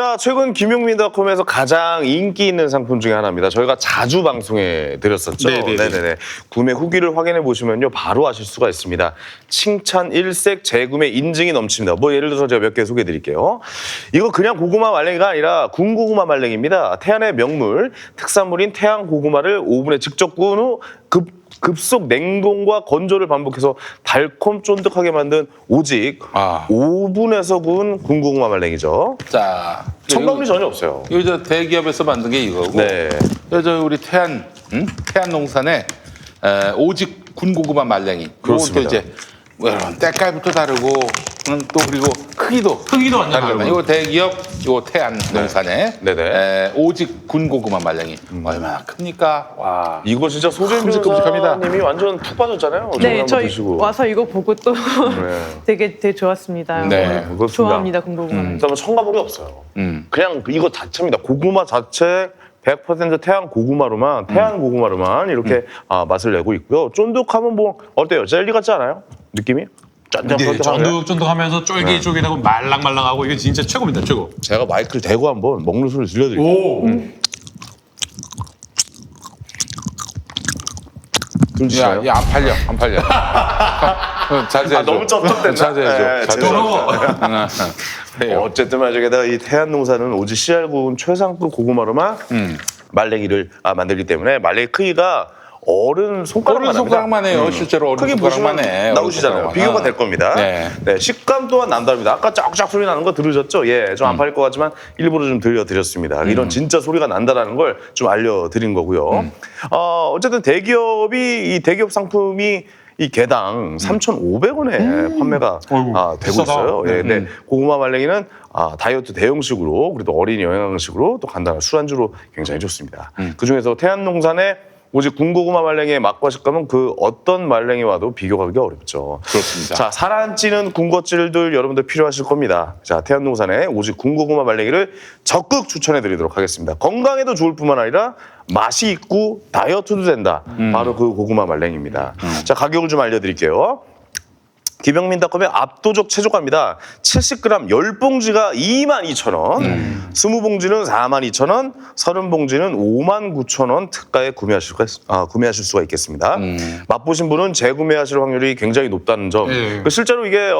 자, 최근 김용민닷컴에서 가장 인기 있는 상품 중에 하나입니다. 저희가 자주 방송해 드렸었죠. 네네네. 구매 후기를 확인해 보시면요, 바로 아실 수가 있습니다. 칭찬 일색, 재구매 인증이 넘칩니다. 뭐 예를 들어서 제가 몇 개 소개해 드릴게요. 이거 그냥 고구마 말랭이가 아니라 군고구마 말랭이입니다. 태안의 명물, 특산물인 태안 고구마를 오븐에 직접 구운 후 급속 냉동과 건조를 반복해서 달콤 쫀득하게 만든 오직 오븐에서 구운 군고구마 말랭이죠. 자, 첨가물이 전혀 없어요. 이거 저 대기업에서 만든 게 이거고. 네. 저 우리 태안 농산의 오직 군고구마 말랭이. 그렇습니다. 이것도 이제 뭐 이런 때깔부터 다르고 또 그리고 크기도 완전 다르고. 이거 대기업, 이거 태안 농산의 네네. 오직 군고구마 말랭이. 얼마나 큽니까? 와. 이거 진짜 소재인 큼직큼직합니다. 변호사님이 완전 푹 빠졌잖아요. 네, 저희 드시고. 와서 이거 보고 또 되게 좋았습니다. 네, 그렇습니다. 좋아합니다, 군고구마. 그다음에 첨가물이 없어요. 그냥 이거 자체입니다. 고구마 자체 100% 태안 고구마로만 이렇게 맛을 내고 있고요. 쫀득하면 뭐 어때요? 젤리 같지 않아요? 느낌이? 쫀득쫀득하면서 쫄깃쫄깃하고 말랑말랑하고 이게 진짜 최고입니다, 최고. 제가 마이크를 대고 한번 먹는 소리 들려드릴게요. 야, 안 팔려. 자제해줘. 너무 쩝쩝댄다. 자제해줘. 그래요. 어쨌든 말이죠. 이 태안농사는 오직 씨알 구운 최상급 고구마로만 말랭이를 만들기 때문에 말랭이 크기가 어른 손가락만 손가락만 해요. 실제로 어른 크게 손가락만 보시면 해. 나오시잖아요. 비교가 될 겁니다. 네. 네, 식감 또한 난다릅니다. 아까 쫙쫙 소리 나는 거 들으셨죠? 예, 좀 안 팔릴 것 같지만 일부러 좀 들려드렸습니다. 이런 진짜 소리가 난다라는 걸 좀 알려드린 거고요. 어쨌든 이 대기업 상품이 이 개당 3,500원에 판매가 되고 비싸다. 있어요. 예, 근데 고구마 말랭이는 다이어트 대용식으로 그리고 어린이 영양식으로 또 간단한 술안주로 굉장히 좋습니다. 그중에서 태안농산의 오직 군고구마 말랭이의 맛과 식감은 그 어떤 말랭이와도 비교하기 어렵죠. 그렇습니다. 자, 살안찌는 군것질들 여러분들 필요하실 겁니다. 자, 태안농산의 오직 군고구마 말랭이를 적극 추천해드리도록 하겠습니다. 건강에도 좋을 뿐만 아니라 맛이 있고 다이어트도 된다. 바로 그 고구마 말랭이입니다. 자, 가격을 좀 알려드릴게요. 김용민닷컴의 압도적 최저가입니다. 70g 10봉지가 22,000원, 20봉지는 42,000원, 30봉지는 59,000원 특가에 구매하실 수가 있겠습니다. 맛보신 분은 재구매하실 확률이 굉장히 높다는 점. 실제로 이게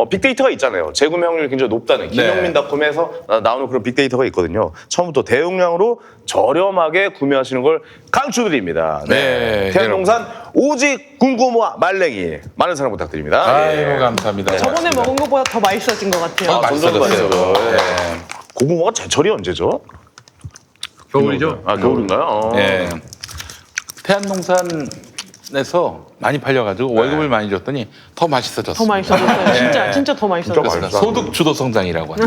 빅데이터가 있잖아요. 재구매 확률이 굉장히 높다는 김용민닷컴에서 나오는 그런 빅데이터가 있거든요. 처음부터 대용량으로 저렴하게 구매하시는 걸 강추드립니다. 네, 태안농산 오직 군고구마 말랭이 많은 사랑 부탁드립니다. 아이고, 감사합니다. 저번에 먹은 것보다 더 맛있어진 것 같아요. 맛있어졌어요. 네. 고구마가 제철이 언제죠? 겨울이죠? 겨울인가요? 네. 태안농산에서 많이 팔려가지고 월급을 많이 줬더니 더 맛있어졌어요. 더 맛있어졌어요. 진짜 더 맛있어졌어요. 맛있어요. 소득 주도 성장이라고 하죠.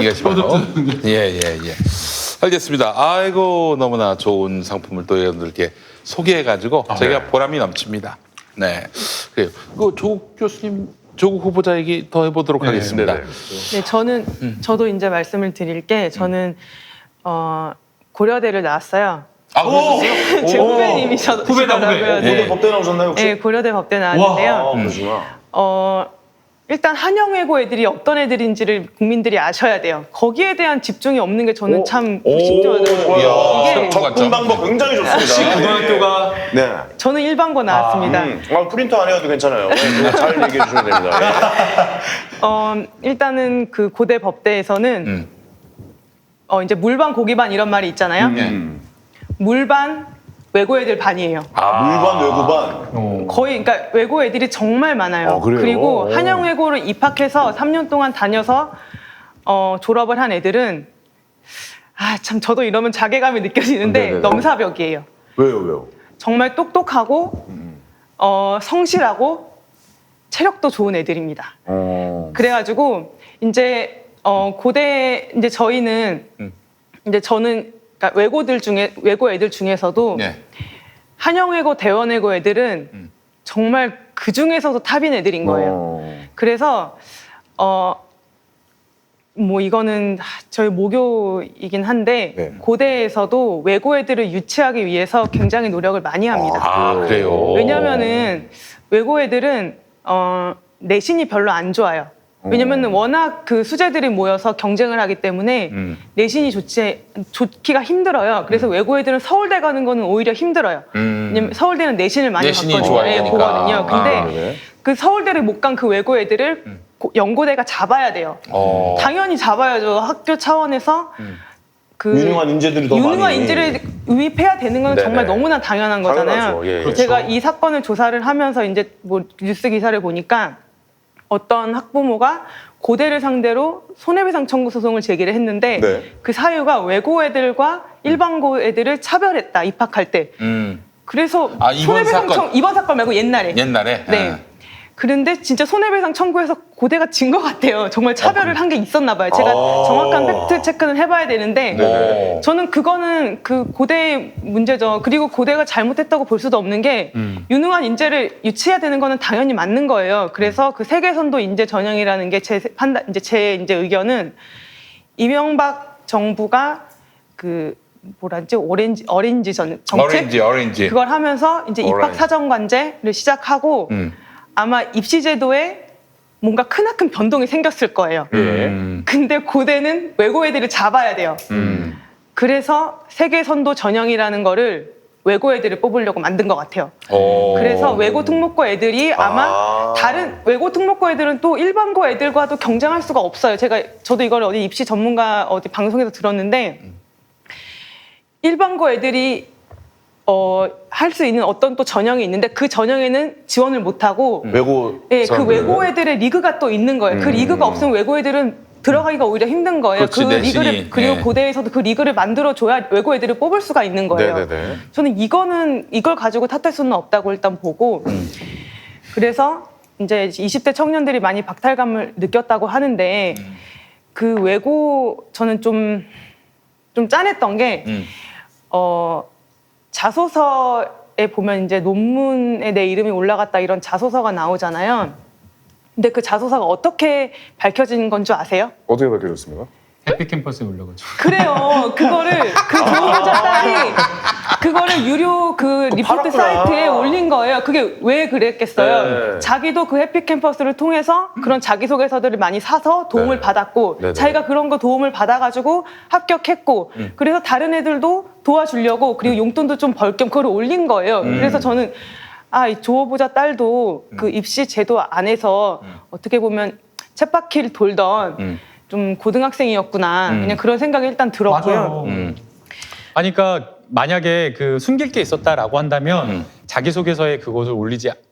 이것이 바로. 예. 알겠습니다. 아이고, 너무나 좋은 상품을 또 여러분들께 소개해가지고 저희가 보람이 넘칩니다. 네. 그래요. 조국 교수님, 조국 후보자 얘기 더 해보도록 하겠습니다. 네, 저도 이제 말씀을 드릴 게 저는 고려대를 나왔어요. 그러셨어요? 제 후배님이시더라고요. 네. 법대 나오셨나요 혹시? 네, 고려대 법대 나왔는데요. 그러시구나. 일단 한영외고 애들이 어떤 애들인지를 국민들이 아셔야 돼요. 거기에 대한 집중이 없는 게 저는 참 불신조하더라고요. 이게 접근 방법 굉장히 좋습니다. 고등학교가 네. 저는 일반고 나왔습니다. 프린터 안 해도 괜찮아요. 잘 얘기해 주시면 됩니다. 일단은 그 고대 법대에서는 이제 물반 고기반 이런 말이 있잖아요. 물반 외고 애들 반이에요. 물반 외고반. 거의 그러니까 외고 애들이 정말 많아요. 그래요? 그리고 한영외고를 입학해서 3년 동안 다녀서 졸업을 한 애들은 참 저도 이러면 자괴감이 느껴지는데 네네네. 넘사벽이에요. 왜요? 정말 똑똑하고 성실하고 체력도 좋은 애들입니다. 그래가지고 이제 고대 이제 저희는 이제 저는 그러니까 외고 애들 중에서도 한영외고 대원외고 애들은 정말 그 중에서도 탑인 애들인 거예요. 그래서 뭐 이거는 저희 모교이긴 한데 고대에서도 외고 애들을 유치하기 위해서 굉장히 노력을 많이 합니다. 그래요? 왜냐면은 외고 애들은 내신이 별로 안 좋아요. 왜냐면은 워낙 그 수재들이 모여서 경쟁을 하기 때문에 내신이 좋기가 힘들어요. 그래서 외고 애들은 서울대 가는 거는 오히려 힘들어요. 왜냐면 서울대는 내신을 많이 내신이 받거든요. 좋아야 네, 되니까. 보거든요. 근데 네. 그 서울대를 못 간 그 외고 애들을 연고대가 잡아야 돼요. 당연히 잡아야죠. 학교 차원에서 그 유능한 인재들이 더 유능한 많이. 인재를 유입해야 되는 건 네네. 정말 너무나 당연한 거잖아요. 당연하죠. 예, 예. 제가 이 사건을 조사를 하면서 이제 뭐 뉴스 기사를 보니까 어떤 학부모가 고대를 상대로 손해배상 청구 소송을 제기를 했는데 네. 그 사유가 외고 애들과 일반고 애들을 차별했다 입학할 때. 그래서 아, 이번 사건? 이번 사건 말고 옛날에. 옛날에. 네. 아. 그런데 진짜 손해배상 청구해서 고대가 진 것 같아요. 정말 차별을 한 게 있었나 봐요. 제가 정확한 팩트 체크는 해봐야 되는데 네. 저는 그거는 그 고대의 문제죠. 그리고 고대가 잘못했다고 볼 수도 없는 게 유능한 인재를 유치해야 되는 거는 당연히 맞는 거예요. 그래서 그 세계선도 인재 전형이라는 게 제 판단, 제 의견은 이명박 정부가 그 뭐라지 어린지 정책 어린지. 그걸 하면서 이제 입학 사정관제를 시작하고 아마 입시제도에 뭔가 크나큰 변동이 생겼을 거예요. 근데 고대는 외고 애들을 잡아야 돼요. 그래서 세계선도 전형이라는 거를 외고 애들을 뽑으려고 만든 것 같아요. 그래서 외고 특목고 애들이 아마 다른 외고 특목고 애들은 또 일반고 애들과도 경쟁할 수가 없어요. 저도 이걸 어디 입시 전문가 어디 방송에서 들었는데 일반고 애들이 할 수 있는 어떤 또 전형이 있는데 그 전형에는 지원을 못하고 외고 네, 그 사람들은? 외고 애들의 리그가 또 있는 거예요. 그 리그가 없으면 외고 애들은 들어가기가 오히려 힘든 거예요. 그렇지, 그 내신이. 리그를 그리고 네. 고대에서도 그 리그를 만들어 줘야 외고 애들을 뽑을 수가 있는 거예요. 네네네. 저는 이걸 가지고 탓할 수는 없다고 일단 보고 그래서 이제 20대 청년들이 많이 박탈감을 느꼈다고 하는데 그 외고 저는 좀 짠했던 게 자소서에 보면 이제 논문에 내 이름이 올라갔다 이런 자소서가 나오잖아요. 근데 그 자소서가 어떻게 밝혀진 건 줄 아세요? 어떻게 밝혀졌습니까? 해피캠퍼스에 올라가죠. 그래요. 그거를 그 조교자 딸이 그거를 유료 그 리포트 팔았구나. 사이트에 올린 거예요. 그게 왜 그랬겠어요? 네. 자기도 그 해피캠퍼스를 통해서 그런 자기소개서들을 많이 사서 도움을 네. 받았고 네네. 자기가 그런 거 도움을 받아가지고 합격했고 그래서 다른 애들도 도와주려고 그리고 용돈도 좀 벌 겸 그걸 올린 거예요. 그래서 저는 이 조어보자 딸도 그 입시 제도 안에서 어떻게 보면 쳇바퀴를 돌던 좀 고등학생이었구나. 그냥 그런 생각이 일단 들었고요. 맞아요. 아니, 그러니까 만약에 그 숨길 게 있었다라고 한다면 자기소개서에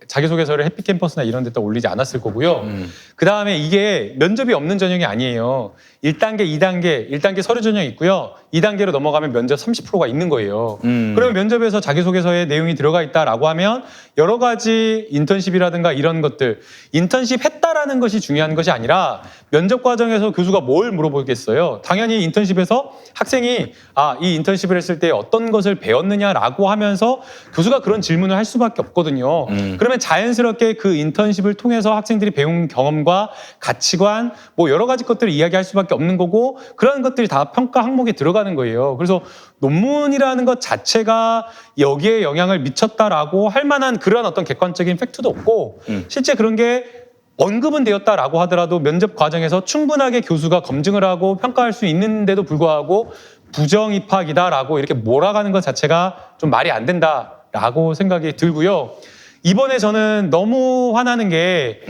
자기소개서를 해피캠퍼스나 이런 데다 올리지 않았을 거고요. 그 다음에 이게 면접이 없는 전형이 아니에요. 1단계, 2단계, 1단계 서류 전형이 있고요. 2단계로 넘어가면 면접 30%가 있는 거예요. 그러면 면접에서 자기소개서에 내용이 들어가 있다라고 하면 여러 가지 인턴십이라든가 이런 것들, 인턴십 했다라는 것이 중요한 것이 아니라 면접 과정에서 교수가 뭘 물어보겠어요. 당연히 인턴십에서 학생이 이 인턴십을 했을 때 어떤 것을 배웠느냐라고 하면서 교수가 그런 질문을 할 수밖에 없거든요. 그러면 자연스럽게 그 인턴십을 통해서 학생들이 배운 경험과 가치관 뭐 여러 가지 것들을 이야기할 수밖에 없는 거고 그런 것들이 다 평가 항목에 들어가는 거예요. 그래서 논문이라는 것 자체가 여기에 영향을 미쳤다라고 할 만한 그런 어떤 객관적인 팩트도 없고 실제 그런 게 언급은 되었다라고 하더라도 면접 과정에서 충분하게 교수가 검증을 하고 평가할 수 있는데도 불구하고 부정 입학이다라고 이렇게 몰아가는 것 자체가 좀 말이 안 된다라고 생각이 들고요. 이번에 저는 너무 화나는 게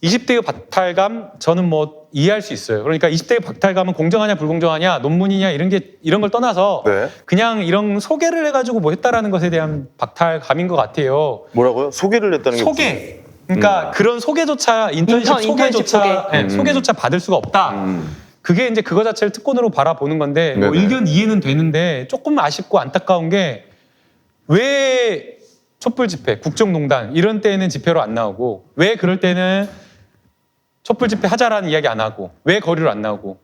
20대의 박탈감 저는 뭐 이해할 수 있어요. 그러니까 20대의 박탈감은 공정하냐 불공정하냐 논문이냐 이런 걸 떠나서 네. 그냥 이런 소개를 해가지고 뭐 했다라는 것에 대한 박탈감인 것 같아요. 뭐라고요? 소개를 했다는 게 소개. 그러니까 그런 소개조차 인턴십 인턴십 소개조차 소개조차 받을 수가 없다. 그게 이제 그거 자체를 특권으로 바라보는 건데 뭐 네네. 의견 이해는 되는데 조금 아쉽고 안타까운 게 왜 촛불 집회, 국정농단 이런 때에는 집회로 안 나오고 왜 그럴 때는 촛불 집회 하자라는 이야기 안 하고 왜 거리로 안 나오고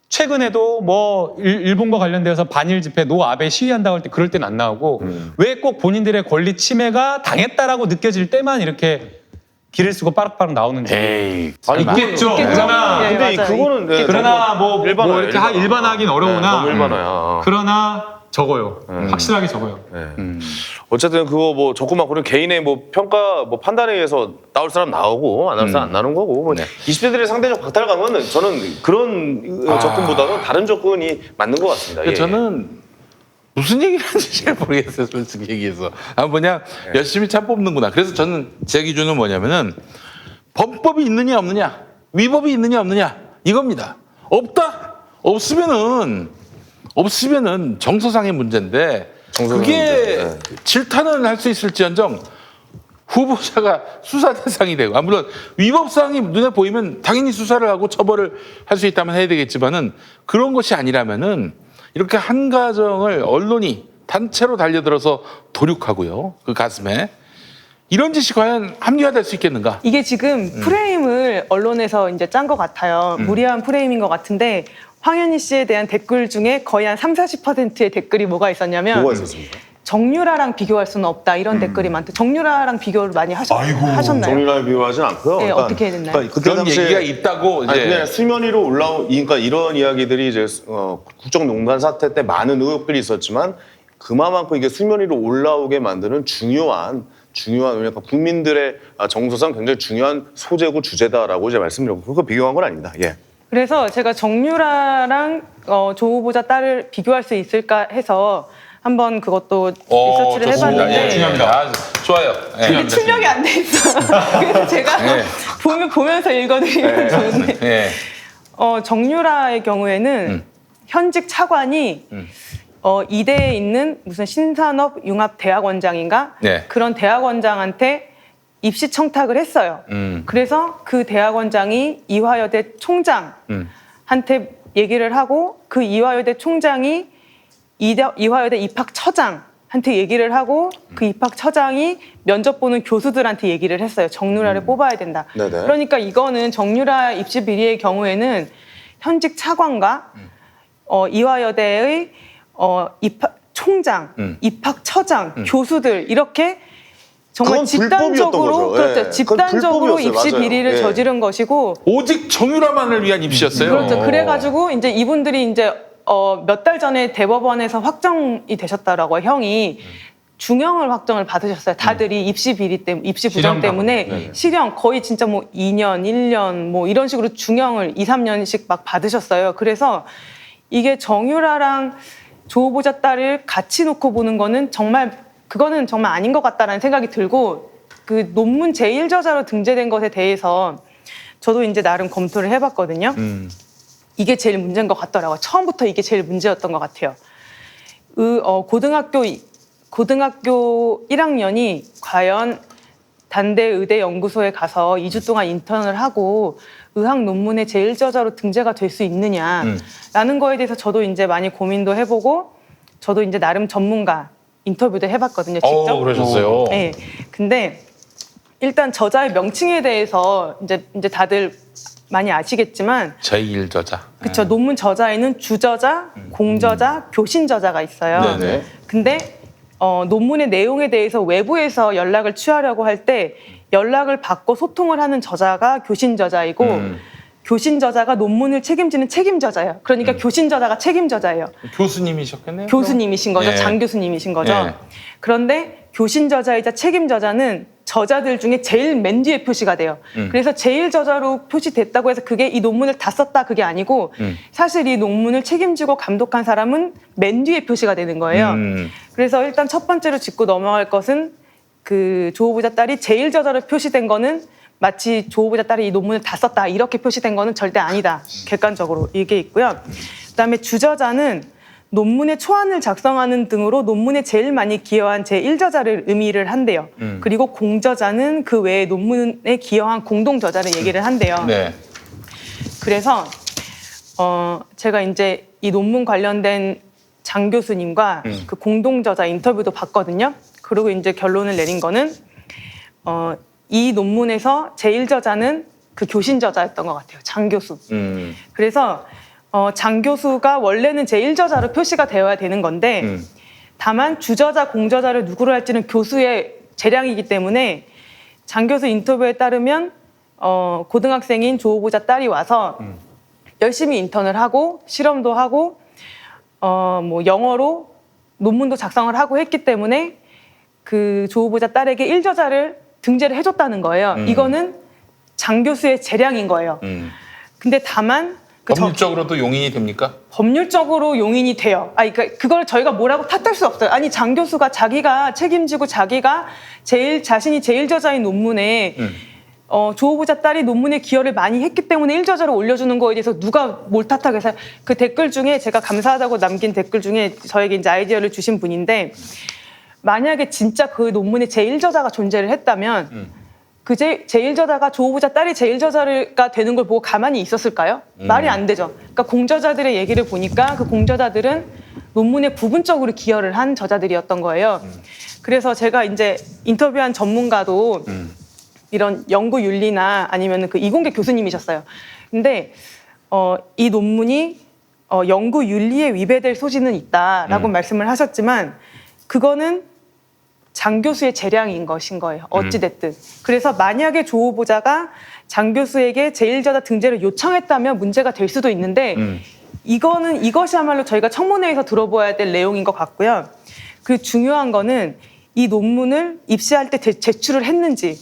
최근에도 뭐 일본과 관련돼서 반일 집회 노 아베 시위한다고 할 때 그럴 때는 안 나오고 왜 꼭 본인들의 권리 침해가 당했다라고 느껴질 때만 이렇게 길을 쓰고 빠락빠락 나오는지 에이. 아니, 있겠죠. 있겠죠. 그러나 네, 근데 맞아요. 그거는 네, 그러나 너무 뭐 일반화야, 이렇게 일반화하긴 어려우나 너무 일반화야. 그러나 적어요. 확실하게 적어요. 네. 어쨌든 그거 뭐 적고 많고는 개인의 뭐 평가 뭐 판단에 의해서 나올 사람 나오고 안 나올 사람 안 나오는 거고 뭐 네. 20대들의 상대적 박탈감은 저는 그런 접근보다는 다른 접근이 맞는 것 같습니다. 예. 저는 무슨 얘기를 하는지 잘 모르겠어요, 솔직히 얘기해서. 뭐냐, 열심히 참 뽑는구나. 그래서 저는 제 기준은 뭐냐면은 범법이 있느냐 없느냐, 위법이 있느냐 없느냐 이겁니다. 없다? 없으면은 정서상의 문제인데 그게 질타는 할 수 있을지언정 후보자가 수사 대상이 되고 물론 위법 사항이 눈에 보이면 당연히 수사를 하고 처벌을 할 수 있다면 해야 되겠지만은 그런 것이 아니라면은 이렇게 한 가정을 언론이 단체로 달려들어서 도륙하고요. 그 가슴에 이런 짓이 과연 합리화될 수 있겠는가? 이게 지금 프레임을 언론에서 이제 짠 것 같아요. 무리한 프레임인 것 같은데 황현희 씨에 대한 댓글 중에 거의 한 30~40%의 댓글이 뭐가 있었냐면 뭐가 있었습니까? 정유라랑 비교할 수는 없다 이런 댓글이 많대. 정유라랑 비교를 많이 하셨나요? 정유라를 비교하진 않고요. 네, 어떻게 해야 됐나요? 그때 그런 당시에 얘기가 있다고 아니, 이제 그냥 수면 위로 그러니까 이런 이야기들이 이제 국정농단 사태 때 많은 의혹들이 있었지만 그만큼 이게 수면 위로 올라오게 만드는 중요한 그러니까 국민들의 정서상 굉장히 중요한 소재고 주제다라고 이제 말씀드렸고 그거 비교한 건 아닙니다. 예. 그래서 제가 정유라랑 조 후보자 딸을 비교할 수 있을까 해서 한번 그것도 리서치를 좋습니다. 해봤는데 예, 중요합니다. 좋아요. 예. 그게 출력이 안 돼 있어. 그래서 제가 네. 보면서 읽어드리면 좋은데 예. 정유라의 경우에는 현직 차관이 이대에 있는 무슨 신산업융합대학원장인가 네. 그런 대학원장한테 입시 청탁을 했어요. 그래서 그 대학원장이 이화여대 총장한테 얘기를 하고 그 이화여대 총장이 이화여대 입학처장한테 얘기를 하고 그 입학처장이 면접 보는 교수들한테 얘기를 했어요. 정유라를 뽑아야 된다. 네네. 그러니까 이거는 정유라 입시 비리의 경우에는 현직 차관과 이화여대의 입학 총장, 입학처장, 교수들 이렇게 정말 그건 불법이었던 집단적으로 거죠. 그렇죠. 예. 집단적으로 그건 입시 불법이었어요. 비리를 맞아요. 저지른 것이고 오직 정유라만을 위한 입시였어요. 그렇죠. 그래가지고 이제 이분들이 이제 몇 달 전에 대법원에서 확정이 되셨다라고 형이 중형을 확정을 받으셨어요. 다들이 입시 비리 때문에 입시 부정 때문에 실형 거의 진짜 뭐 2년, 1년 뭐 이런 식으로 중형을 2~3년씩 막 받으셨어요. 그래서 이게 정유라랑 조 후보자 딸을 같이 놓고 보는 거는 그거는 정말 아닌 것 같다라는 생각이 들고 그 논문 제1저자로 등재된 것에 대해서 저도 이제 나름 검토를 해봤거든요. 이게 제일 문제인 것 같더라고요. 처음부터 이게 제일 문제였던 것 같아요. 고등학교 1학년이 과연 단대 의대연구소에 가서 2주 동안 인턴을 하고 의학 논문의 제1저자로 등재가 될 수 있느냐라는 거에 대해서 저도 이제 많이 고민도 해보고 저도 이제 나름 전문가 인터뷰도 해봤거든요. 직접. 그러셨어요. 네. 근데 일단 저자의 명칭에 대해서 이제 다들 많이 아시겠지만 제1저자. 그렇죠. 논문 저자에는 주저자, 공저자, 교신저자가 있어요. 네네. 근데 논문의 내용에 대해서 외부에서 연락을 취하려고 할 때 연락을 받고 소통을 하는 저자가 교신저자이고 교신저자가 논문을 책임지는 책임저자예요. 그러니까 교신저자가 책임저자예요. 교수님이셨겠네요. 교수님이신 거죠. 예. 장 교수님이신 거죠. 예. 그런데 교신저자이자 책임저자는 저자들 중에 제일 맨 뒤에 표시가 돼요. 그래서 제일 저자로 표시됐다고 해서 그게 이 논문을 다 썼다 그게 아니고 사실 이 논문을 책임지고 감독한 사람은 맨 뒤에 표시가 되는 거예요. 그래서 일단 첫 번째로 짚고 넘어갈 것은 그 조 후보자 딸이 제일 저자로 표시된 거는 마치 조 후보자 딸이 이 논문을 다 썼다 이렇게 표시된 거는 절대 아니다. 객관적으로 이게 있고요. 그다음에 주저자는 논문의 초안을 작성하는 등으로 논문에 제일 많이 기여한 제1저자를 의미를 한대요. 그리고 공저자는 그 외에 논문에 기여한 공동저자를 얘기를 한대요. 네. 그래서 제가 이제 이 논문 관련된 장 교수님과 그 공동저자 인터뷰도 봤거든요. 그리고 이제 결론을 내린 거는 이 논문에서 제1저자는 그 교신저자였던 것 같아요. 장 교수. 그래서 장 교수가 원래는 제1저자로 표시가 되어야 되는 건데 다만 주저자, 공저자를 누구로 할지는 교수의 재량이기 때문에 장 교수 인터뷰에 따르면 고등학생인 조 후보자 딸이 와서 열심히 인턴을 하고 실험도 하고 뭐 영어로 논문도 작성을 하고 했기 때문에 그 조 후보자 딸에게 1저자를 등재를 해줬다는 거예요. 이거는 장 교수의 재량인 거예요. 근데 다만 법률적으로도 용인이 됩니까? 법률적으로 용인이 돼요. 그러니까 그걸 저희가 뭐라고 탓할 수 없어요. 아니 장 교수가 자기가 책임지고 자기가 자신이 제1저자인 논문에 조 후보자 딸이 논문에 기여를 많이 했기 때문에 1저자를 올려주는 거에 대해서 누가 뭘 탓하겠어요. 그 댓글 중에 제가 감사하다고 남긴 댓글 중에 저에게 이제 아이디어를 주신 분인데 만약에 진짜 그 논문에 제1저자가 존재를 했다면 그 제1저자가 조 후보자 딸이 제1저자가 되는 걸 보고 가만히 있었을까요? 말이 안 되죠. 그러니까 공저자들의 얘기를 보니까 그 공저자들은 논문에 부분적으로 기여를 한 저자들이었던 거예요. 그래서 제가 이제 인터뷰한 전문가도 이런 연구 윤리나 아니면 그 이공계 교수님이셨어요. 근데 이 논문이 연구 윤리에 위배될 소지는 있다라고 말씀을 하셨지만 그거는 장 교수의 재량인 것인 거예요. 어찌됐든. 그래서 만약에 조 후보자가 장 교수에게 제1저자 등재를 요청했다면 문제가 될 수도 있는데 이것이야말로 저희가 청문회에서 들어봐야 될 내용인 것 같고요. 그 중요한 거는 이 논문을 입시할 때 제출을 했는지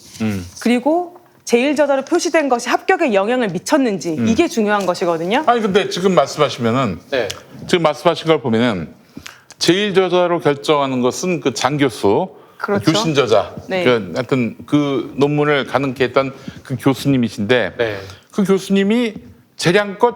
그리고 제1저자로 표시된 것이 합격에 영향을 미쳤는지 이게 중요한 것이거든요. 아니 근데 지금 말씀하시면은 지금 말씀하신 걸 보면은 제1저자로 결정하는 것은 그 장 교수, 그렇죠. 교신 저자, 네. 하여튼 그 논문을 가능케 했던 그 교수님이신데 그 교수님이 재량껏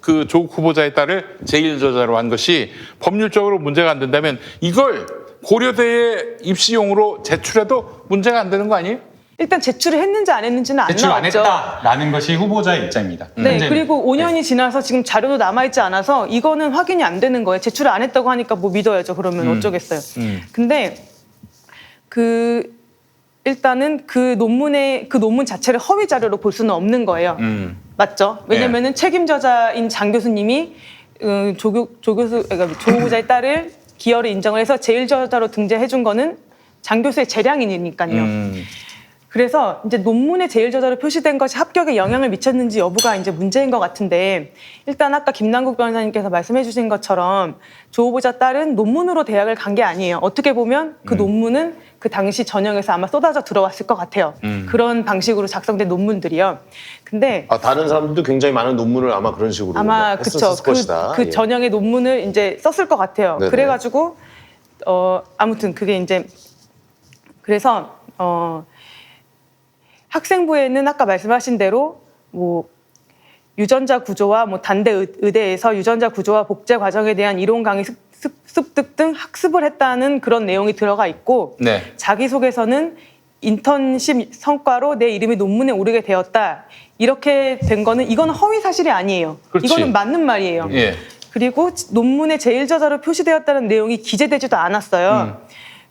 그 조 후보자의 딸을 제1저자로 한 것이 법률적으로 문제가 안 된다면 이걸 고려대에 입시용으로 제출해도 문제가 안 되는 거 아니에요? 일단 제출을 했는지 안 했는지는 안 제출 안 나왔죠. 했다라는 것이 후보자의 입장입니다. 네, 현재는. 그리고 5년이 지나서 지금 자료도 남아있지 않아서 이거는 확인이 안 되는 거예요. 제출을 안 했다고 하니까 뭐 믿어야죠. 그러면 어쩌겠어요. 근데 일단은 그 논문 자체를 허위 자료로 볼 수는 없는 거예요. 맞죠? 왜냐면은 책임 저자인 장 교수님이 조 후보자의 딸을 기여를 인정을 해서 제1저자로 등재해 준 거는 장 교수의 재량이니까요. 그래서 이제 논문에 제1저자로 표시된 것이 합격에 영향을 미쳤는지 여부가 이제 문제인 것 같은데 일단 아까 김남국 변호사님께서 말씀해 주신 것처럼 조 후보자 딸은 논문으로 대학을 간 게 아니에요. 어떻게 보면 그 논문은 그 당시 전형에서 아마 쏟아져 들어왔을 것 같아요. 그런 방식으로 작성된 논문들이요. 근데 다른 사람들도 굉장히 많은 논문을 아마 그런 식으로 아마 그쵸. 했었을 것이다. 그 전형의 논문을 이제 썼을 것 같아요. 네네. 그래가지고 아무튼 그게 이제 그래서 학생부에는 아까 말씀하신 대로 뭐 유전자 구조와 뭐 단대 의대에서 유전자 구조와 복제 과정에 대한 이론 강의 습득 등 학습을 했다는 그런 내용이 들어가 있고 자기소개서는 인턴십 성과로 내 이름이 논문에 오르게 되었다. 이렇게 된 거는 이거는 허위 사실이 아니에요. 그렇지. 이거는 맞는 말이에요. 그리고 논문에 제1저자로 표시되었다는 내용이 기재되지도 않았어요.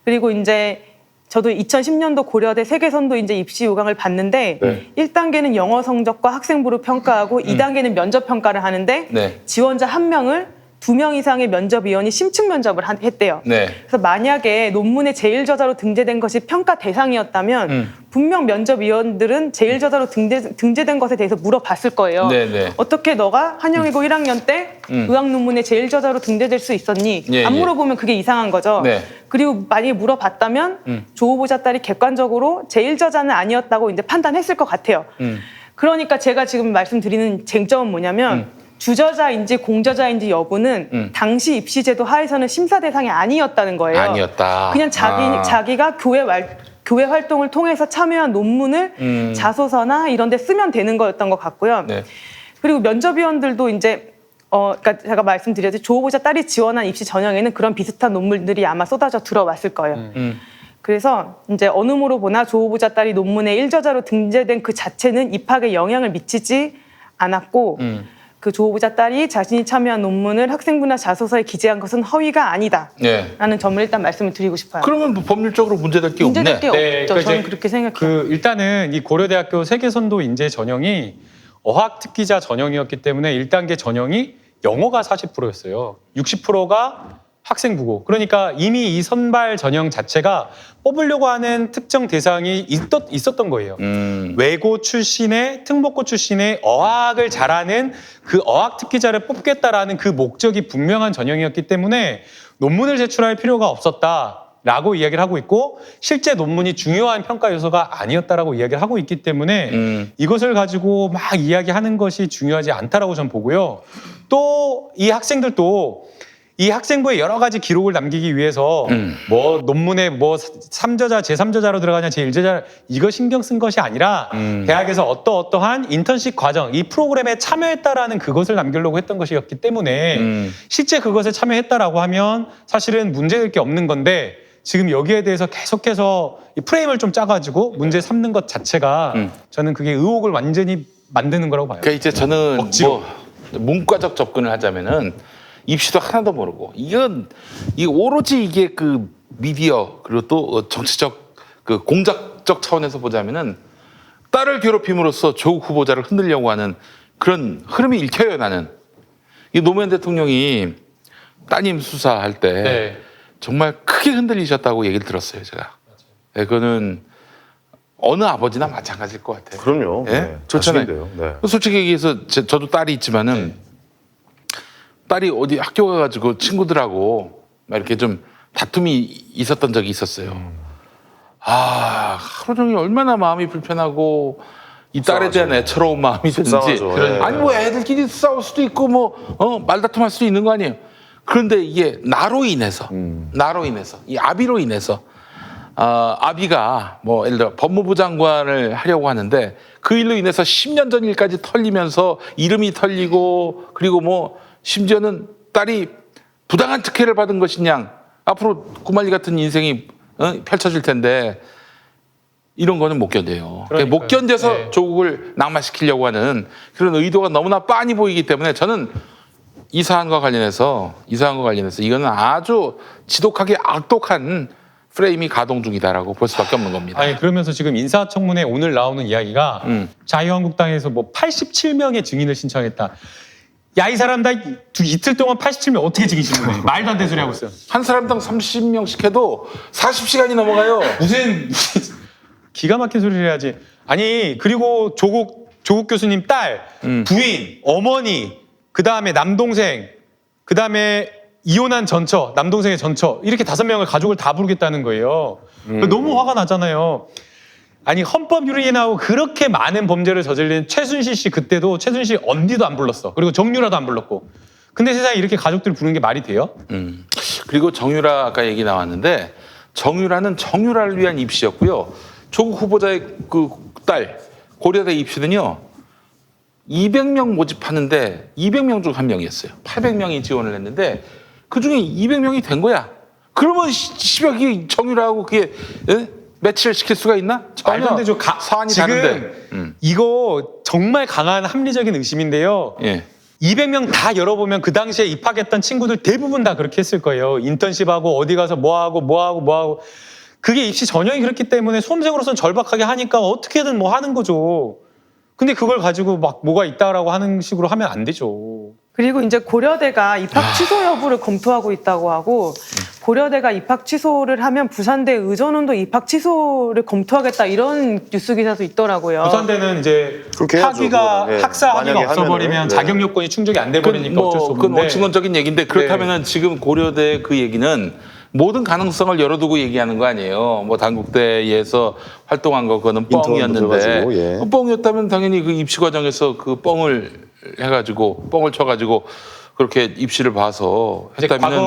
그리고 이제 저도 2010년도 고려대 세계선도 이제 입시 요강을 봤는데 1단계는 영어 성적과 학생부를 평가하고 2단계는 면접 평가를 하는데 지원자 1명을 2명 이상의 면접위원이 심층 면접을 했대요. 그래서 만약에 논문에 제1저자로 등재된 것이 평가 대상이었다면 분명 면접위원들은 제1저자로 등재된 것에 대해서 물어봤을 거예요. 어떻게 너가 한영이고 1학년 때 의학 논문에 제1저자로 등재될 수 있었니? 안 물어보면 그게 이상한 거죠. 그리고 만약에 물어봤다면 조 후보자 딸이 객관적으로 제1저자는 아니었다고 이제 판단했을 것 같아요. 그러니까 제가 지금 말씀드리는 쟁점은 뭐냐면 주저자인지 공저자인지 여부는 당시 입시제도 하에서는 심사 대상이 아니었다는 거예요. 아니었다. 그냥 자기가 교회 활동을 통해서 참여한 논문을 자소서나 이런 데 쓰면 되는 거였던 것 같고요. 그리고 면접위원들도 이제 그러니까 제가 말씀드렸듯이 조 후보자 딸이 지원한 입시 전형에는 그런 비슷한 논문들이 아마 쏟아져 들어왔을 거예요. 그래서 이제 어느 모로 보나 조 후보자 딸이 논문에 1저자로 등재된 그 자체는 입학에 영향을 미치지 않았고 그 조 후보자 딸이 자신이 참여한 논문을 학생부나 자소서에 기재한 것은 허위가 아니다. 라는 점을 일단 말씀을 드리고 싶어요. 그러면 뭐 법률적으로 문제될 게 없네. 문제될 게 없죠. 그러니까 저는 이제 그렇게 생각해요. 일단은 이 고려대학교 세계선도 인재 전형이 어학특기자 전형이었기 때문에 1단계 전형이 영어가 40%였어요. 60%가 학생부고. 그러니까 이미 이 선발 전형 자체가 뽑으려고 하는 특정 대상이 있었던 거예요. 외고 출신의 특목고 출신의 어학을 잘하는 그 어학 특기자를 뽑겠다라는 그 목적이 분명한 전형이었기 때문에 논문을 제출할 필요가 없었다. 라고 이야기를 하고 있고 실제 논문이 중요한 평가 요소가 아니었다라고 이야기를 하고 있기 때문에 이것을 가지고 막 이야기하는 것이 중요하지 않다라고 저는 보고요. 또 이 학생들도 이 학생부에 여러 가지 기록을 남기기 위해서 뭐 논문에 뭐 3저자, 제3저자로 들어가냐, 제1저자 이거 신경 쓴 것이 아니라 대학에서 어떠한 인턴십 과정, 이 프로그램에 참여했다라는 그것을 남기려고 했던 것이었기 때문에 실제 그것에 참여했다라고 하면 사실은 문제될 게 없는 건데 지금 여기에 대해서 계속해서 이 프레임을 좀 짜가지고 문제 삼는 것 자체가 저는 그게 의혹을 완전히 만드는 거라고 봐요. 그러니까 이제 저는 억지로. 뭐 문과적 접근을 하자면은 입시도 하나도 모르고 이 오로지 이게 그 미디어 그리고 또 정치적 그 공작적 차원에서 보자면은 딸을 괴롭힘으로써 조국 후보자를 흔들려고 하는 그런 흐름이 읽혀요. 나는 이 노무현 대통령이 따님 수사할 때 네. 정말 크게 흔들리셨다고 얘기를 들었어요. 제가. 네, 그거는 어느 아버지나 마찬가지일 것 같아요. 그럼요. 예? 네, 좋잖아요. 자신인데요. 네. 솔직히 얘기해서 저도 딸이 있지만은 딸이 어디 학교 가가지고 친구들하고 막 이렇게 좀 다툼이 있었던 적이 있었어요. 아, 하루 종일 얼마나 마음이 불편하고 이 딸에 대한 애처로운 마음이 드는지. 속상하죠. 네. 아니 뭐 애들끼리 싸울 수도 있고 뭐 말다툼할 수도 있는 거 아니에요. 그런데 이게 나로 인해서 이 아비로 인해서 아비가 뭐 예를 들어 법무부 장관을 하려고 하는데 그 일로 인해서 10년 전 일까지 털리면서 이름이 털리고 그리고 뭐 심지어는 딸이 부당한 특혜를 받은 것이냐 앞으로 구말리 같은 인생이 펼쳐질 텐데 이런 거는 못 견뎌요. 그러니까요. 못 견뎌서 네. 조국을 낙마시키려고 하는 그런 의도가 너무나 빤히 보이기 때문에 저는 이 사안과 관련해서 이거는 아주 지독하게 악독한 프레임이 가동 중이다라고 볼 수밖에 없는 겁니다. 아니 그러면서 지금 인사청문회 오늘 나오는 이야기가 자유한국당에서 뭐 87명의 증인을 신청했다. 야 이 사람 다 이틀 동안 87명 어떻게 증인 신청해? 말도 안 되는 소리 하고 있어요. 한 사람당 30명씩 해도 40시간이 넘어가요. 무슨 기가 막힌 소리를 해야지. 아니 그리고 조국 교수님 딸, 부인, 어머니, 그 다음에 남동생, 그 다음에 이혼한 전처, 남동생의 전처 이렇게 5명을 가족을 다 부르겠다는 거예요. 너무 화가 나잖아요. 아니 헌법 유린하고 그렇게 많은 범죄를 저질린 최순실 씨 그때도 최순실 언니도 안 불렀어. 그리고 정유라도 안 불렀고. 근데 세상에 이렇게 가족들 부르는 게 말이 돼요? 그리고 정유라 아까 얘기 나왔는데 정유라는 정유라를 위한 입시였고요. 조국 후보자의 그 딸 고려대 입시는요. 200명 모집하는데 200명 중 1명이었어요. 800명이 지원을 했는데 그중에 200명이 된 거야. 그러면 씨발 이게 정유라하고 그게 매치를 시킬 수가 있나? 말도 안 되죠. 사안이 지금 다른데. 이거 정말 강한 합리적인 의심인데요. 예. 200명 다 열어보면 그 당시에 입학했던 친구들 대부분 다 그렇게 했을 거예요. 인턴십하고 어디 가서 뭐하고 그게 입시 전형이 그렇기 때문에 수험생으로서는 절박하게 하니까 어떻게든 뭐 하는 거죠. 근데 그걸 가지고 막 뭐가 있다라고 하는 식으로 하면 안 되죠. 그리고 이제 고려대가 입학 취소 여부를 검토하고 있다고 하고 고려대가 입학 취소를 하면 부산대 의전원도 입학 취소를 검토하겠다 이런 뉴스 기사도 있더라고요. 부산대는 이제 그렇게 해야죠, 학위가 그거는. 네. 학사 학위가 만약에 없어버리면 하면은, 네. 자격 요건이 충족이 안 돼버리니까 어쩔 수 그건 없는데. 원칙론적인 얘기인데 그렇다면은 지금 고려대 그 얘기는 모든 가능성을 열어두고 얘기하는 거 아니에요. 뭐 단국대에서 활동한 거 그거는 인턴도 뻥이었는데 들어가지고, 예. 뻥이었다면 당연히 그 입시 과정에서 그 뻥을 해가지고 뻥을 쳐가지고 그렇게 입시를 봐서 이제 했다면은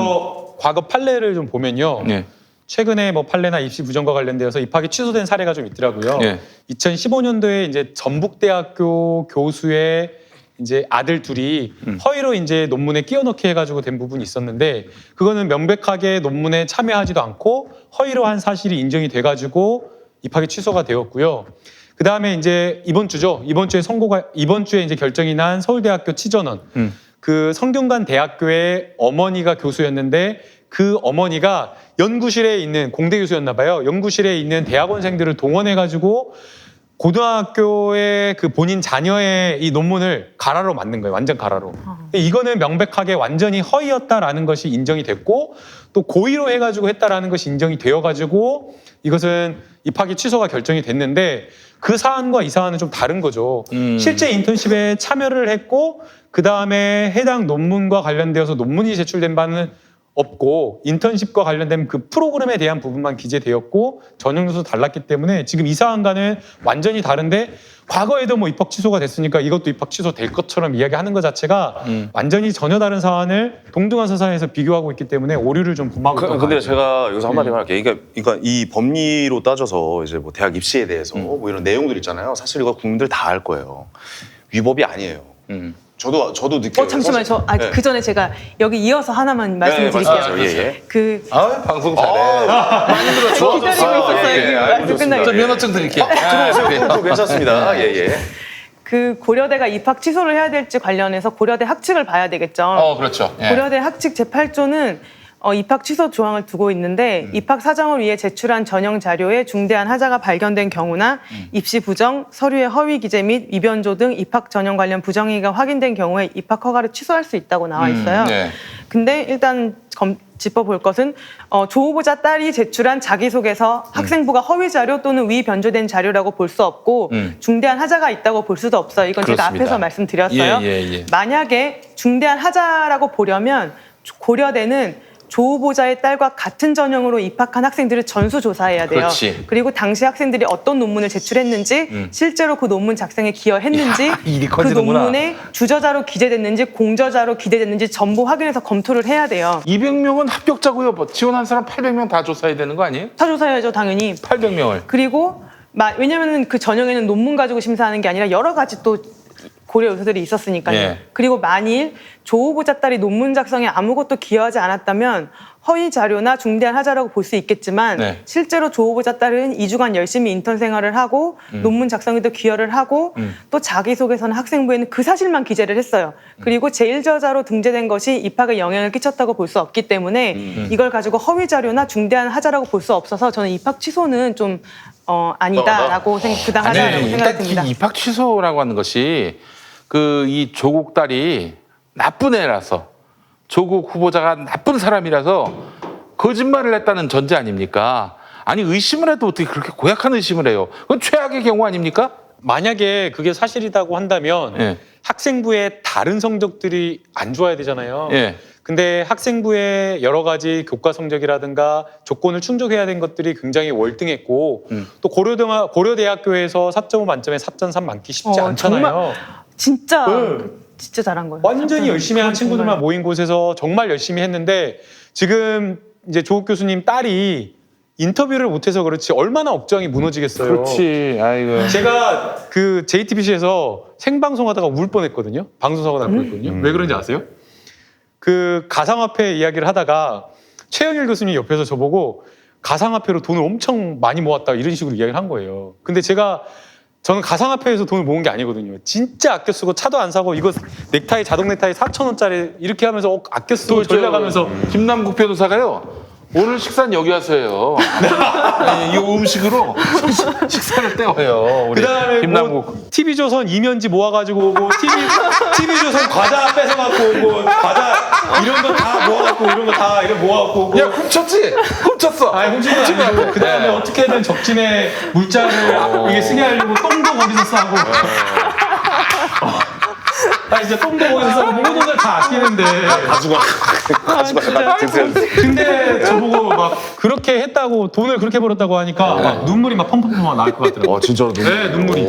과거 판례를 좀 보면요. 예. 최근에 뭐 판례나 입시 부정과 관련되어서 입학이 취소된 사례가 좀 있더라고요. 예. 2015년도에 이제 전북대학교 교수의 이제 아들 둘이 허위로 이제 논문에 끼워넣기 해가지고 된 부분이 있었는데 그거는 명백하게 논문에 참여하지도 않고 허위로 한 사실이 인정이 돼가지고 입학이 취소가 되었고요. 그 다음에 이제 이번 주에 이제 결정이 난 서울대학교 치전원 그 성균관 대학교의 어머니가 교수였는데 그 어머니가 연구실에 있는 공대 교수였나 봐요. 연구실에 있는 대학원생들을 동원해가지고 고등학교의 그 본인 자녀의 이 논문을 가라로 만든 거예요. 완전 가라로. 이거는 명백하게 완전히 허위였다라는 것이 인정이 됐고 또 고의로 해가지고 했다라는 것이 인정이 되어가지고 이것은 입학이 취소가 결정이 됐는데 그 사안과 이 사안은 좀 다른 거죠. 실제 인턴십에 참여를 했고 그 다음에 해당 논문과 관련되어서 논문이 제출된 바는 없고 인턴십과 관련된 그 프로그램에 대한 부분만 기재되었고 전형 요소 달랐기 때문에 지금 이 사안과는 완전히 다른데 과거에도 뭐 입학 취소가 됐으니까 이것도 입학 취소될 것처럼 이야기하는 것 자체가 완전히 전혀 다른 사안을 동등한 사안에서 비교하고 있기 때문에 오류를 좀 범하고 있던 것 근데 같아요. 제가 여기서 한마디만 할게요. 그러니까 이 법리로 따져서 이제 뭐 대학 입시에 대해서 뭐 이런 내용들 있잖아요. 사실 이거 국민들 다 알 거예요. 위법이 아니에요. 저도 느껴요. 잠시만요. 사실. 그 전에 제가 여기 이어서 하나만 말씀드릴게요. 말씀하세요. 예. 그 방송 잘해. 많이 들어. 기다리고 있었어요. 말씀 끝나기 저 전에. 면허증 드릴게요. 들어오세요. 괜찮습니다. 예. 그 고려대가 입학 취소를 해야 될지 관련해서 고려대 학칙을 봐야 되겠죠. 그렇죠. 예. 고려대 학칙 제8조는 입학 취소 조항을 두고 있는데 입학 사정을 위해 제출한 전형 자료에 중대한 하자가 발견된 경우나 입시 부정, 서류의 허위 기재 및 위변조 등 입학 전형 관련 부정행위가 확인된 경우에 입학 허가를 취소할 수 있다고 나와 있어요. 네. 근데 일단 짚어볼 것은 조 후보자 딸이 제출한 자기소개서 학생부가 허위 자료 또는 위변조된 자료라고 볼 수 없고 중대한 하자가 있다고 볼 수도 없어요. 이건 제가 그렇습니다. 앞에서 말씀드렸어요. 예. 만약에 중대한 하자라고 보려면 고려대는 조 후보자의 딸과 같은 전형으로 입학한 학생들을 전수조사해야 돼요. 그렇지. 그리고 당시 학생들이 어떤 논문을 제출했는지 실제로 그 논문 작성에 기여했는지 일이 그 커지는구나. 논문에 주저자로 기재됐는지 공저자로 기재됐는지 전부 확인해서 검토를 해야 돼요. 200명은 합격자고요. 뭐 지원한 사람 800명 다 조사해야 되는 거 아니에요? 다 조사해야죠, 당연히. 800명을. 그리고 왜냐면은 그 전형에는 논문 가지고 심사하는 게 아니라 여러 가지 또 고려 요소들이 있었으니까요. 예. 그리고 만일 조 후보자 딸이 논문 작성에 아무것도 기여하지 않았다면 허위 자료나 중대한 하자라고 볼 수 있겠지만 네. 실제로 조 후보자 딸은 2주간 열심히 인턴 생활을 하고 논문 작성에도 기여를 하고 또 자기소개서나 학생부에는 그 사실만 기재를 했어요. 그리고 제1저자로 등재된 것이 입학에 영향을 끼쳤다고 볼 수 없기 때문에 이걸 가지고 허위 자료나 중대한 하자라고 볼 수 없어서 저는 입학 취소는 좀 아니다라고 부당하다라고 생각이 듭니다. 이 입학 취소라고 하는 것이 이 조국 딸이 나쁜 애라서 조국 후보자가 나쁜 사람이라서 거짓말을 했다는 전제 아닙니까? 아니 의심을 해도 어떻게 그렇게 고약한 의심을 해요? 그건 최악의 경우 아닙니까? 만약에 그게 사실이라고 한다면 예. 학생부의 다른 성적들이 안 좋아야 되잖아요. 예. 근데 학생부의 여러 가지 교과 성적이라든가 조건을 충족해야 된 것들이 굉장히 월등했고 또 고려대학교에서 4.5 만점에 4.3 맞기 쉽지 않잖아요. 정말 진짜 네. 진짜 잘한 거예요. 완전히 열심히 한 친구들만 정말. 모인 곳에서 정말 열심히 했는데 지금 이제 조국 교수님 딸이 인터뷰를 못해서 그렇지 얼마나 억장이 무너지겠어요. 그렇지. 아이고. 제가 그 JTBC에서 생방송하다가 울 뻔했거든요. 방송사고 날 뻔했거든요. 왜 그런지 아세요? 그 가상화폐 이야기를 하다가 최영일 교수님 옆에서 저보고 가상화폐로 돈을 엄청 많이 모았다 이런 식으로 이야기를 한 거예요. 근데 저는 가상화폐에서 돈을 모은 게 아니거든요. 진짜 아껴 쓰고 차도 안 사고 이거 자동 넥타이 4,000원짜리 이렇게 하면서 아껴 쓰고 전략하면서 김남국 변호사가요. 오늘 식사는 여기 와서 해요. 이 음식으로 식사를 때워요. 우리 그다음에 김남국. 뭐 TV조선 이면지 모아가지고 오고 TV조선 과자 뺏어갖고 오고 과자 이런 거 다 모아갖고 이런 거 다 이렇게 모아갖고 오고 야 훔쳤지? 훔쳤어. 아니 훔친 건 아니고 그다음에 네. 어떻게든 적진에 물자를 이게 쓰게 하려고 똥도 거기서 싸고 이제 똥도 거기서 싸고 모든 돈을 다 아끼는데 가수가 근데 저보고 막 그렇게 했다고 돈을 그렇게 벌었다고 하니까 막 눈물이 막 펑펑펑 나올 것 같더라고요. 진짜로 네, 눈물이.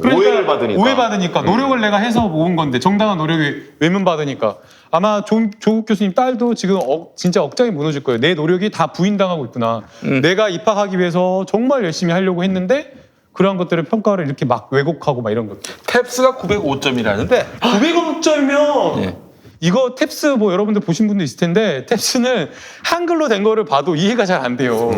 오해를 받으니까. 오해받으니까 노력을 내가 해서 모은 건데 정당한 노력이 외면받으니까 아마 조국 교수님 딸도 지금 진짜 억장이 무너질 거예요. 내 노력이 다 부인당하고 있구나. 내가 입학하기 위해서 정말 열심히 하려고 했는데 그런 것들을 평가를 이렇게 막 왜곡하고 막 이런 것들. 탭스가 905점이라는데 900점이면 예. 이거 탭스 뭐 여러분들 보신 분도 있을 텐데 탭스는 한글로 된 거를 봐도 이해가 잘 안 돼요.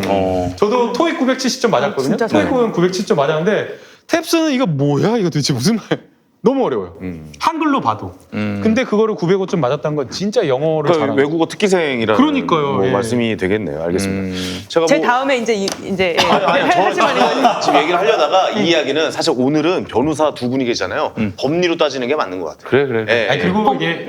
저도 토익 970점 맞았거든요. 진짜 토익 970점 맞았는데 탭스는 이거 뭐야? 이거 도대체 무슨 말? 너무 어려워요. 한글로 봐도. 근데 그거를 905점 맞았다는 건 진짜 영어를 그러니까 잘하는. 외국어 특기생이라는 그러니까요, 뭐 예. 말씀이 되겠네요. 알겠습니다. 제가 제 뭐 다음에 이제 아니, 지금 얘기를 하려다가 이 이야기는 사실 오늘은 변호사 두 분이 계시잖아요. 법리로 따지는 게 맞는 것 같아요. 그래. 예, 아니 예. 그리고 이게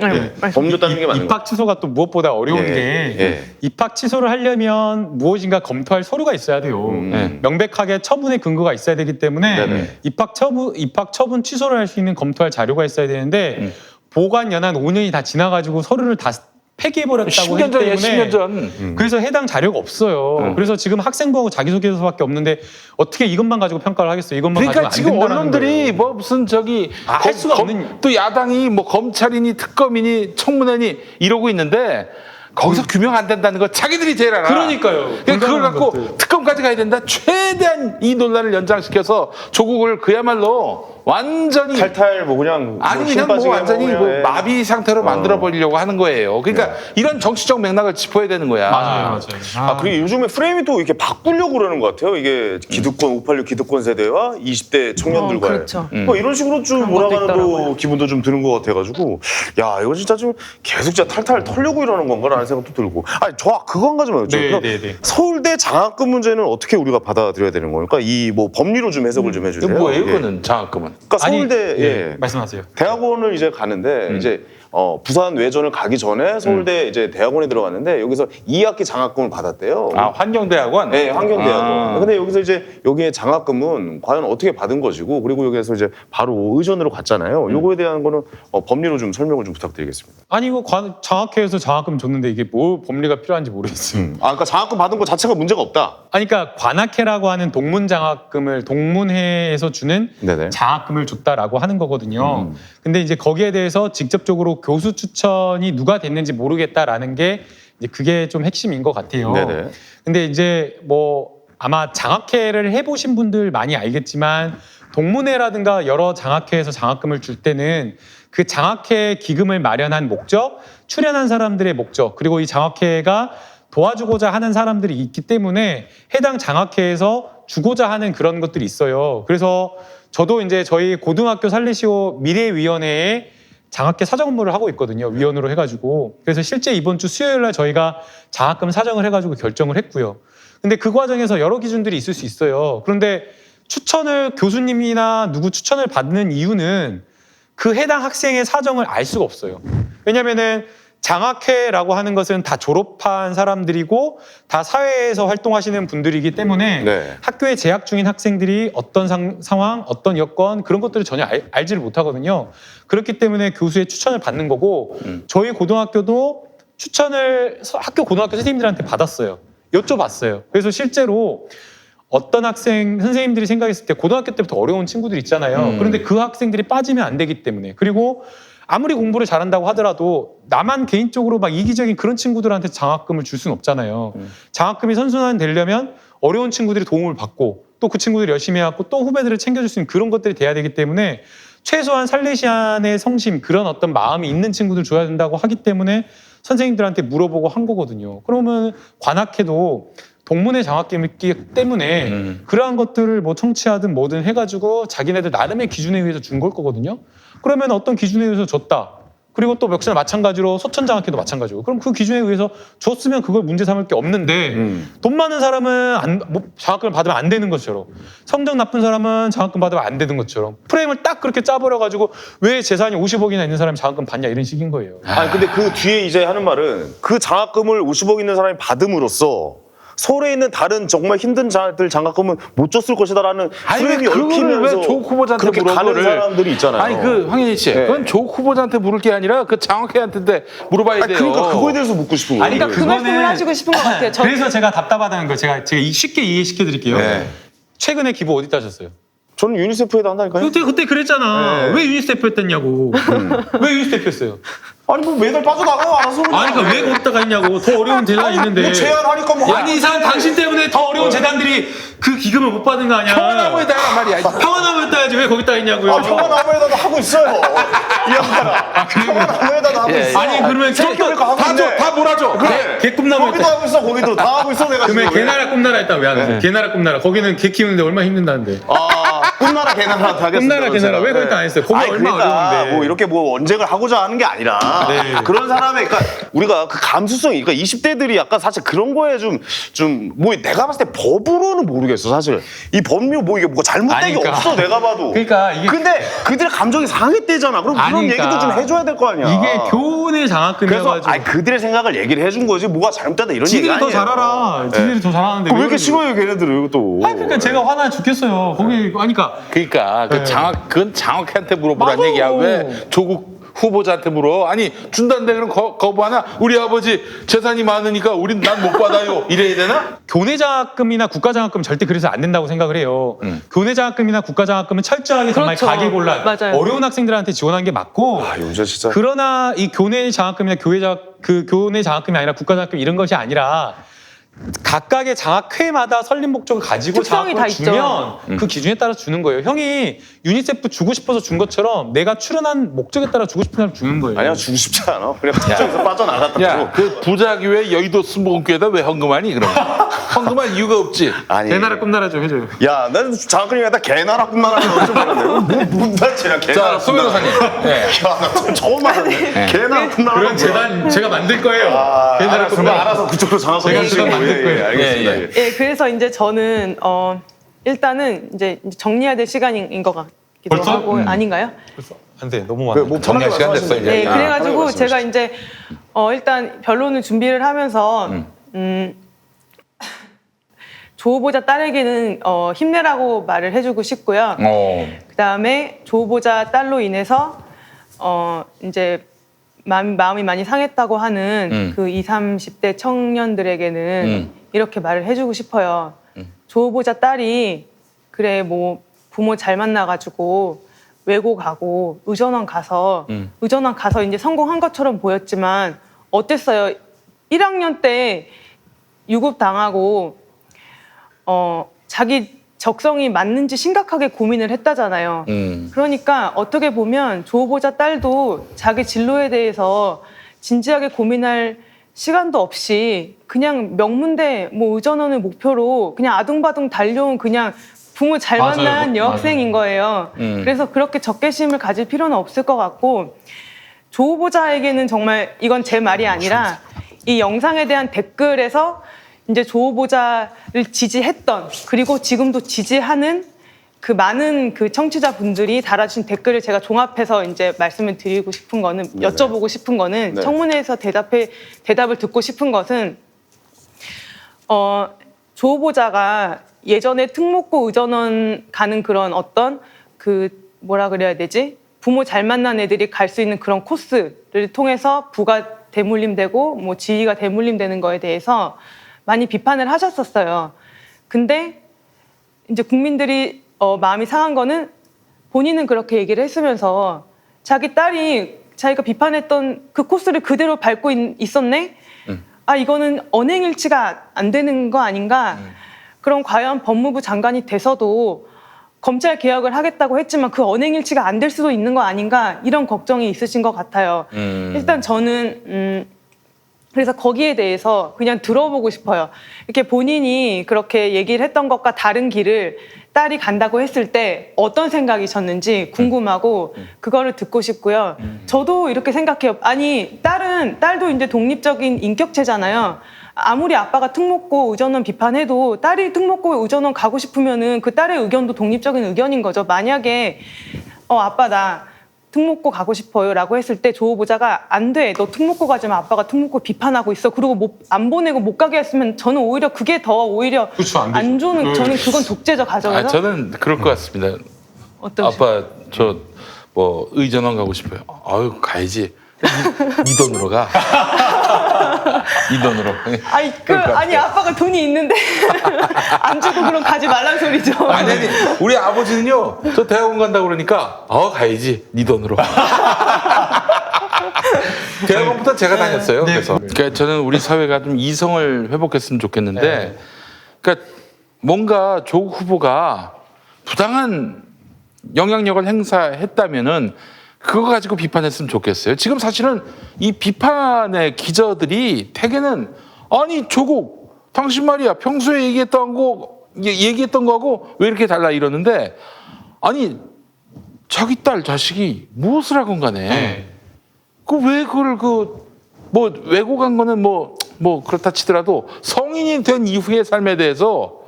법리로 따지는 게 맞는 것 같아요. 입학 취소가 또 무엇보다 어려운 예, 게 예. 입학 취소를 하려면 무엇인가 검토할 서류가 있어야 돼요. 예. 명백하게 처분의 근거가 있어야 되기 때문에 네네. 입학 처분 취소를 할 수 있는 검토할 자료가 있어야 되는데 보관 연한 5년이 다 지나가지고 서류를 다 폐기해버렸다고 10년 했기 전이야, 때문에 10년 전. 그래서 해당 자료가 없어요. 그래서 지금 학생부하고 자기소개서밖에 없는데 어떻게 이것만 가지고 평가를 하겠어요? 이것만 그러니까 가지고 지금 안 된다는 언론들이 거예요. 뭐 무슨 저기 할 수가 없는- 또 야당이 뭐 검찰이니 특검이니 청문회니 이러고 있는데 거기서 규명 안 된다는 거 자기들이 제일 알아. 그러니까요. 그걸 불가능한 갖고 것들. 특검까지 가야 된다. 최대한 이 논란을 연장시켜서 조국을 그야말로 완전히 탈탈 뭐 그냥 아니 힘 그냥 뭐 빠지게 완전히 그냥, 뭐 예. 마비 상태로 만들어 버리려고 하는 거예요. 그러니까 이런 정치적 맥락을 짚어야 되는 거야. 맞아요. 아, 그리고 요즘에 프레임이 또 이렇게 바꾸려고 그러는 것 같아요. 이게 기득권, 586 기득권 세대와 20대 청년들과의. 그렇죠. 뭐 이런 식으로 좀 그런 것도 몰아가는 또 있더라고요. 기분도 좀 드는 것 같아가지고, 야, 이거 진짜 좀 계속 진짜 탈탈 털려고 이러는 건가라는 생각도 들고. 아니, 저 그거 한 가지만 여쭤볼게요. 네, 그럼 네, 네. 서울대 장학금 문제는 어떻게 우리가 받아들여야 되는 겁니까? 이 뭐 법리로 좀 해석을 좀 해주세요. 이거 뭐예요, 예. 그거는 장학금은? 그러니까 서울대, 예. 말씀하세요. 대학원을 이제 가는데 이제 부산 외전을 가기 전에 서울대 이제 대학원에 들어갔는데 여기서 2학기 장학금을 받았대요. 아 환경대학원? 네, 환경대학원. 아. 근데 여기서 이제 여기에 장학금은 과연 어떻게 받은 것이고 그리고 여기에서 이제 바로 의전으로 갔잖아요. 요거에 대한 거는 법리로 좀 설명을 좀 부탁드리겠습니다. 아니 이거 장학회에서 장학금 줬는데 이게 뭐 법리가 필요한지 모르겠어요. 아, 그러니까 장학금 받은 것 자체가 문제가 없다. 아니 그러니까 관학회라고 하는 동문 장학금을 동문회에서 주는 네네. 장학금을 줬다라고 하는 거거든요. 근데 이제 거기에 대해서 직접적으로 교수 추천이 누가 됐는지 모르겠다라는 게 이제 그게 좀 핵심인 것 같아요. 네네. 근데 이제 뭐 아마 장학회를 해보신 분들 많이 알겠지만 동문회라든가 여러 장학회에서 장학금을 줄 때는 그 장학회 기금을 마련한 목적, 출연한 사람들의 목적, 그리고 이 장학회가 도와주고자 하는 사람들이 있기 때문에 해당 장학회에서 주고자 하는 그런 것들이 있어요. 그래서 저도 이제 저희 고등학교 살리시오 미래위원회에 장학회 사정 업무를 하고 있거든요. 위원으로 해가지고. 그래서 실제 이번 주 수요일 날 저희가 장학금 사정을 해가지고 결정을 했고요. 근데 그 과정에서 여러 기준들이 있을 수 있어요. 그런데 추천을 교수님이나 누구 추천을 받는 이유는 그 해당 학생의 사정을 알 수가 없어요. 왜냐면은 장학회라고 하는 것은 다 졸업한 사람들이고 다 사회에서 활동하시는 분들이기 때문에 네. 학교에 재학 중인 학생들이 어떤 상황, 어떤 여건 그런 것들을 전혀 알지를 못하거든요. 그렇기 때문에 교수의 추천을 받는 거고 저희 고등학교도 추천을 학교 고등학교 선생님들한테 받았어요. 여쭤봤어요. 그래서 실제로 어떤 선생님들이 생각했을 때 고등학교 때부터 어려운 친구들 있잖아요. 그런데 그 학생들이 빠지면 안 되기 때문에. 그리고 아무리 공부를 잘한다고 하더라도 나만 개인적으로 막 이기적인 그런 친구들한테 장학금을 줄 수는 없잖아요. 장학금이 선순환되려면 어려운 친구들이 도움을 받고 또 그 친구들이 열심히 해갖고 또 후배들을 챙겨줄 수 있는 그런 것들이 돼야 되기 때문에 최소한 살레시안의 성심 그런 어떤 마음이 있는 친구들 줘야 된다고 하기 때문에 선생님들한테 물어보고 한 거거든요. 그러면 관학회도 동문회 장학금이 있기 때문에 그러한 것들을 뭐 청취하든 뭐든 해가지고 자기네들 나름의 기준에 의해서 준 걸 거거든요. 그러면 어떤 기준에 의해서 줬다. 그리고 또 역시나 마찬가지로 소천 장학회도 마찬가지고. 그럼 그 기준에 의해서 줬으면 그걸 문제 삼을 게 없는데 돈 많은 사람은 장학금을 받으면 안 되는 것처럼 성적 나쁜 사람은 장학금 받으면 안 되는 것처럼 프레임을 딱 그렇게 짜버려가지고 왜 재산이 50억이나 있는 사람이 장학금 받냐 이런 식인 거예요. 아니, 근데 그 뒤에 이제 하는 말은 그 장학금을 50억 있는 사람이 받음으로써 서울에 있는 다른 정말 힘든 자들 장학금은 못 줬을 것이다라는 프레임이 얽히면서 왜 조 후보자한테 그렇게 물어 가는 그거를. 사람들이 있잖아요. 아니 그 황현희 씨, 네. 그건 조 후보자한테 물을 게 아니라 그 장학회한테 물어봐야 돼요. 그러니까 그거에 대해서 묻고 싶은 거예요. 아니, 그러니까 그 말씀을 하시고 싶은 것 같아요. 그래서 제가 답답하다는 거 제가 쉽게 이해시켜 드릴게요. 네. 최근에 기부 어디다 하셨어요? 저는 유니세프에다 한다니까요. 그때 그랬잖아. 네. 왜 유니세프 했댔냐고. 왜 유니세프 했어요? 아니 뭐 매달 빠져나가요 알아서. 아니 그러니까 왜 거기다가 했냐고. 더 어려운 재단이 있는데. 뭐 제안하니까 뭐. 아니 이 사람 당신 때문에 더 어려운 재단들이 그 기금을 못 받은 거 아니야. 평안나무에다 하란 말이야. 평안나무에다 해야지 왜 거기다 했냐고요. 평화나무에다도 하고 있어요. 이 양반아. 평화나무에다도 하고 있어. 아니 그러면 그러니까 하고 다 있네. 줘, 다 몰아줘. 그래. 개꿈나무 거기도 하고 있어. 거기도 다 하고 있어 내가 그러면 지금. 개나라 꿈나라 했다 왜 안 해? 개나라 꿈나라 거기는 개 키우는데 얼마나 힘든다는데. 꿈나라 개나라 하겠습니다. 꿈나라 개나라 왜 거기다 안 했어요? 거기 아니, 얼마나 그러니까 어려운데. 뭐 이렇게 뭐 언쟁을 하고자 하는 게 아니라 네. 그런 사람의 그러니까 우리가 그 감수성이 그러니까 20대들이 약간 사실 그런 거에 좀 뭐 내가 봤을 때 법으로는 모르겠어 사실 이 법률 뭐 이게 뭐가 잘못된 아니, 게 그러니까. 없어 내가 봐도. 그러니까 이게 근데 그들 감정이 상했대잖아. 그럼 그런 아니, 그러니까. 얘기도 좀 해줘야 될 거 아니야. 이게 교훈의 그래서 장학금이어가지고. 아니 그들의 생각을 얘기를 해준 거지 뭐가 잘못됐다 이런 얘기 지들이 아니에요. 더 잘 알아. 지들이 더 잘하는데. 왜 이렇게 싫어요 걔네들을 또. 아니 그러니까 제가 화나 죽겠어요. 거기 그러니까 그러니까 그 네. 그건 장학회한테 물어보란 맞아. 얘기야. 왜 조국 후보자한테 물어. 아니 준다는데 그럼 거부하나? 우리 아버지 재산이 많으니까 우린 난 못 받아요. 이래야 되나? 교내장학금이나 국가장학금 절대 그래서 안 된다고 생각을 해요. 교내장학금이나 국가장학금은 철저하게 정말 그렇죠. 가계곤란, 맞아요. 어려운 학생들한테 지원하는 게 맞고 아, 요새 진짜. 그러나 이 교내장학금이나 교내장학금이 아니라 국가장학금 이런 것이 아니라 각각의 장학회마다 설립 목적을 가지고 특성이 다 장학금을 주면 그 기준에 따라 주는 거예요. 형이 유니세프 주고 싶어서 준 것처럼 내가 출연한 목적에 따라 주고 싶은 사람 주는 거예요. 아니야, 주고 싶지 않아. 그냥 특정에서 빠져나갔다. 야, 그 부자교회 여의도 순복음교회에다 왜 헌금하니? 그럼 헌금할 이유가 없지. 아니. 개나라 꿈나라 좀 해줘요. 야, 난 장학금이다 개나라뿐만 아니라 좀 몰랐네. 뭔 단체야, 자, 개나라. 소 변호사님. 네. 야, 나 처음 알았네. 개나라뿐만 그런 재단 제가 만들 거예요. 개나라 알았어, 꿈나라. 알아서 그쪽으로 장학금 제가 주시고. 그건 만들 거예요. 알겠습니다. 예, 예, 그래서 이제 저는 일단은 이제 정리해야 될 시간인 것 같기도 벌써? 하고 아닌가요? 안 돼, 너무 그, 많아. 뭐 정리할 편하게 시간 됐어요, 말씀하시면 이제. 네, 돼요. 그래가지고 편하게 제가 말씀하시죠. 이제 일단 변론을 준비를 하면서 조 후보자 딸에게는 힘내라고 말을 해주고 싶고요. 그 다음에 조 후보자 딸로 인해서 이제 마음이 많이 상했다고 하는 그 20, 30대 청년들에게는 이렇게 말을 해주고 싶어요. 조 후보자 딸이 그래 뭐 부모 잘 만나가지고 외고 가고 의전원 가서 이제 성공한 것처럼 보였지만 어땠어요? 1학년 때 유급 당하고 자기 적성이 맞는지 심각하게 고민을 했다잖아요. 그러니까 어떻게 보면 조 후보자 딸도 자기 진로에 대해서 진지하게 고민할 시간도 없이 그냥 명문대 뭐 의전원을 목표로 그냥 아둥바둥 달려온 그냥 부모 잘 맞아요. 만난 여학생인 거예요. 그래서 그렇게 적개심을 가질 필요는 없을 것 같고 조 후보자에게는 정말 이건 제 말이 아니라 이 영상에 대한 댓글에서 이제 조 후보자를 지지했던 그리고 지금도 지지하는 그 많은 그 청취자분들이 달아주신 댓글을 제가 종합해서 이제 말씀을 드리고 싶은 거는 여쭤보고 싶은 거는 네. 청문회에서 대답을 듣고 싶은 것은 조 후보자가 예전에 특목고 의전원 가는 그런 어떤 그 뭐라 그래야 되지? 부모 잘 만난 애들이 갈 수 있는 그런 코스를 통해서 부가 대물림되고 뭐 지위가 대물림되는 거에 대해서 많이 비판을 하셨었어요. 근데 이제 국민들이 마음이 상한 거는 본인은 그렇게 얘기를 했으면서 자기 딸이 자기가 비판했던 그 코스를 그대로 밟고 있었네? 아, 이거는 언행일치가 안 되는 거 아닌가? 그럼 과연 법무부 장관이 돼서도 검찰 개혁을 하겠다고 했지만 그 언행일치가 안 될 수도 있는 거 아닌가? 이런 걱정이 있으신 것 같아요. 일단 저는 그래서 거기에 대해서 그냥 들어보고 싶어요. 이렇게 본인이 그렇게 얘기를 했던 것과 다른 길을 딸이 간다고 했을 때 어떤 생각이셨는지 궁금하고 그거를 듣고 싶고요. 저도 이렇게 생각해요. 아니 딸도 이제 독립적인 인격체잖아요. 아무리 아빠가 특목고 의전원 비판해도 딸이 특목고 의전원 가고 싶으면은 그 딸의 의견도 독립적인 의견인 거죠. 만약에 아빠 나 특목고 가고 싶어요 라고 했을 때 조 후보자가 안 돼, 너 특목고 가지만 아빠가 특목고 비판하고 있어, 그리고 안 보내고 못 가게 했으면 저는 오히려 그게 더 오히려 그쵸, 안 되죠. 안 좋은, 저는 그건 독재적 가정에서 저는 그럴 것 같습니다. 어떠세요? 아빠 저 뭐 의전원 가고 싶어요. 아유 가야지. 네 돈으로 가. 네 돈으로. 아니 아빠가 돈이 있는데 안 주고 그럼 가지 말란 소리죠. 아니 우리 아버지는요. 저 대학원 간다고 그러니까 가야지. 네 돈으로. 대학원부터 제가 다녔어요. 네. 그래서 그러니까 저는 우리 사회가 좀 이성을 회복했으면 좋겠는데, 네. 그러니까 뭔가 조 후보가 부당한 영향력을 행사했다면은 그거 가지고 비판했으면 좋겠어요. 지금 사실은 이 비판의 기저들이 대개는 아니 조국 당신 말이야 평소에 얘기했던 거하고 왜 이렇게 달라 이러는데 아니 자기 딸 자식이 무엇을 하건 간에 그 왜 그걸 뭐 외고 간 거는 뭐 그렇다 치더라도 성인이 된 이후의 삶에 대해서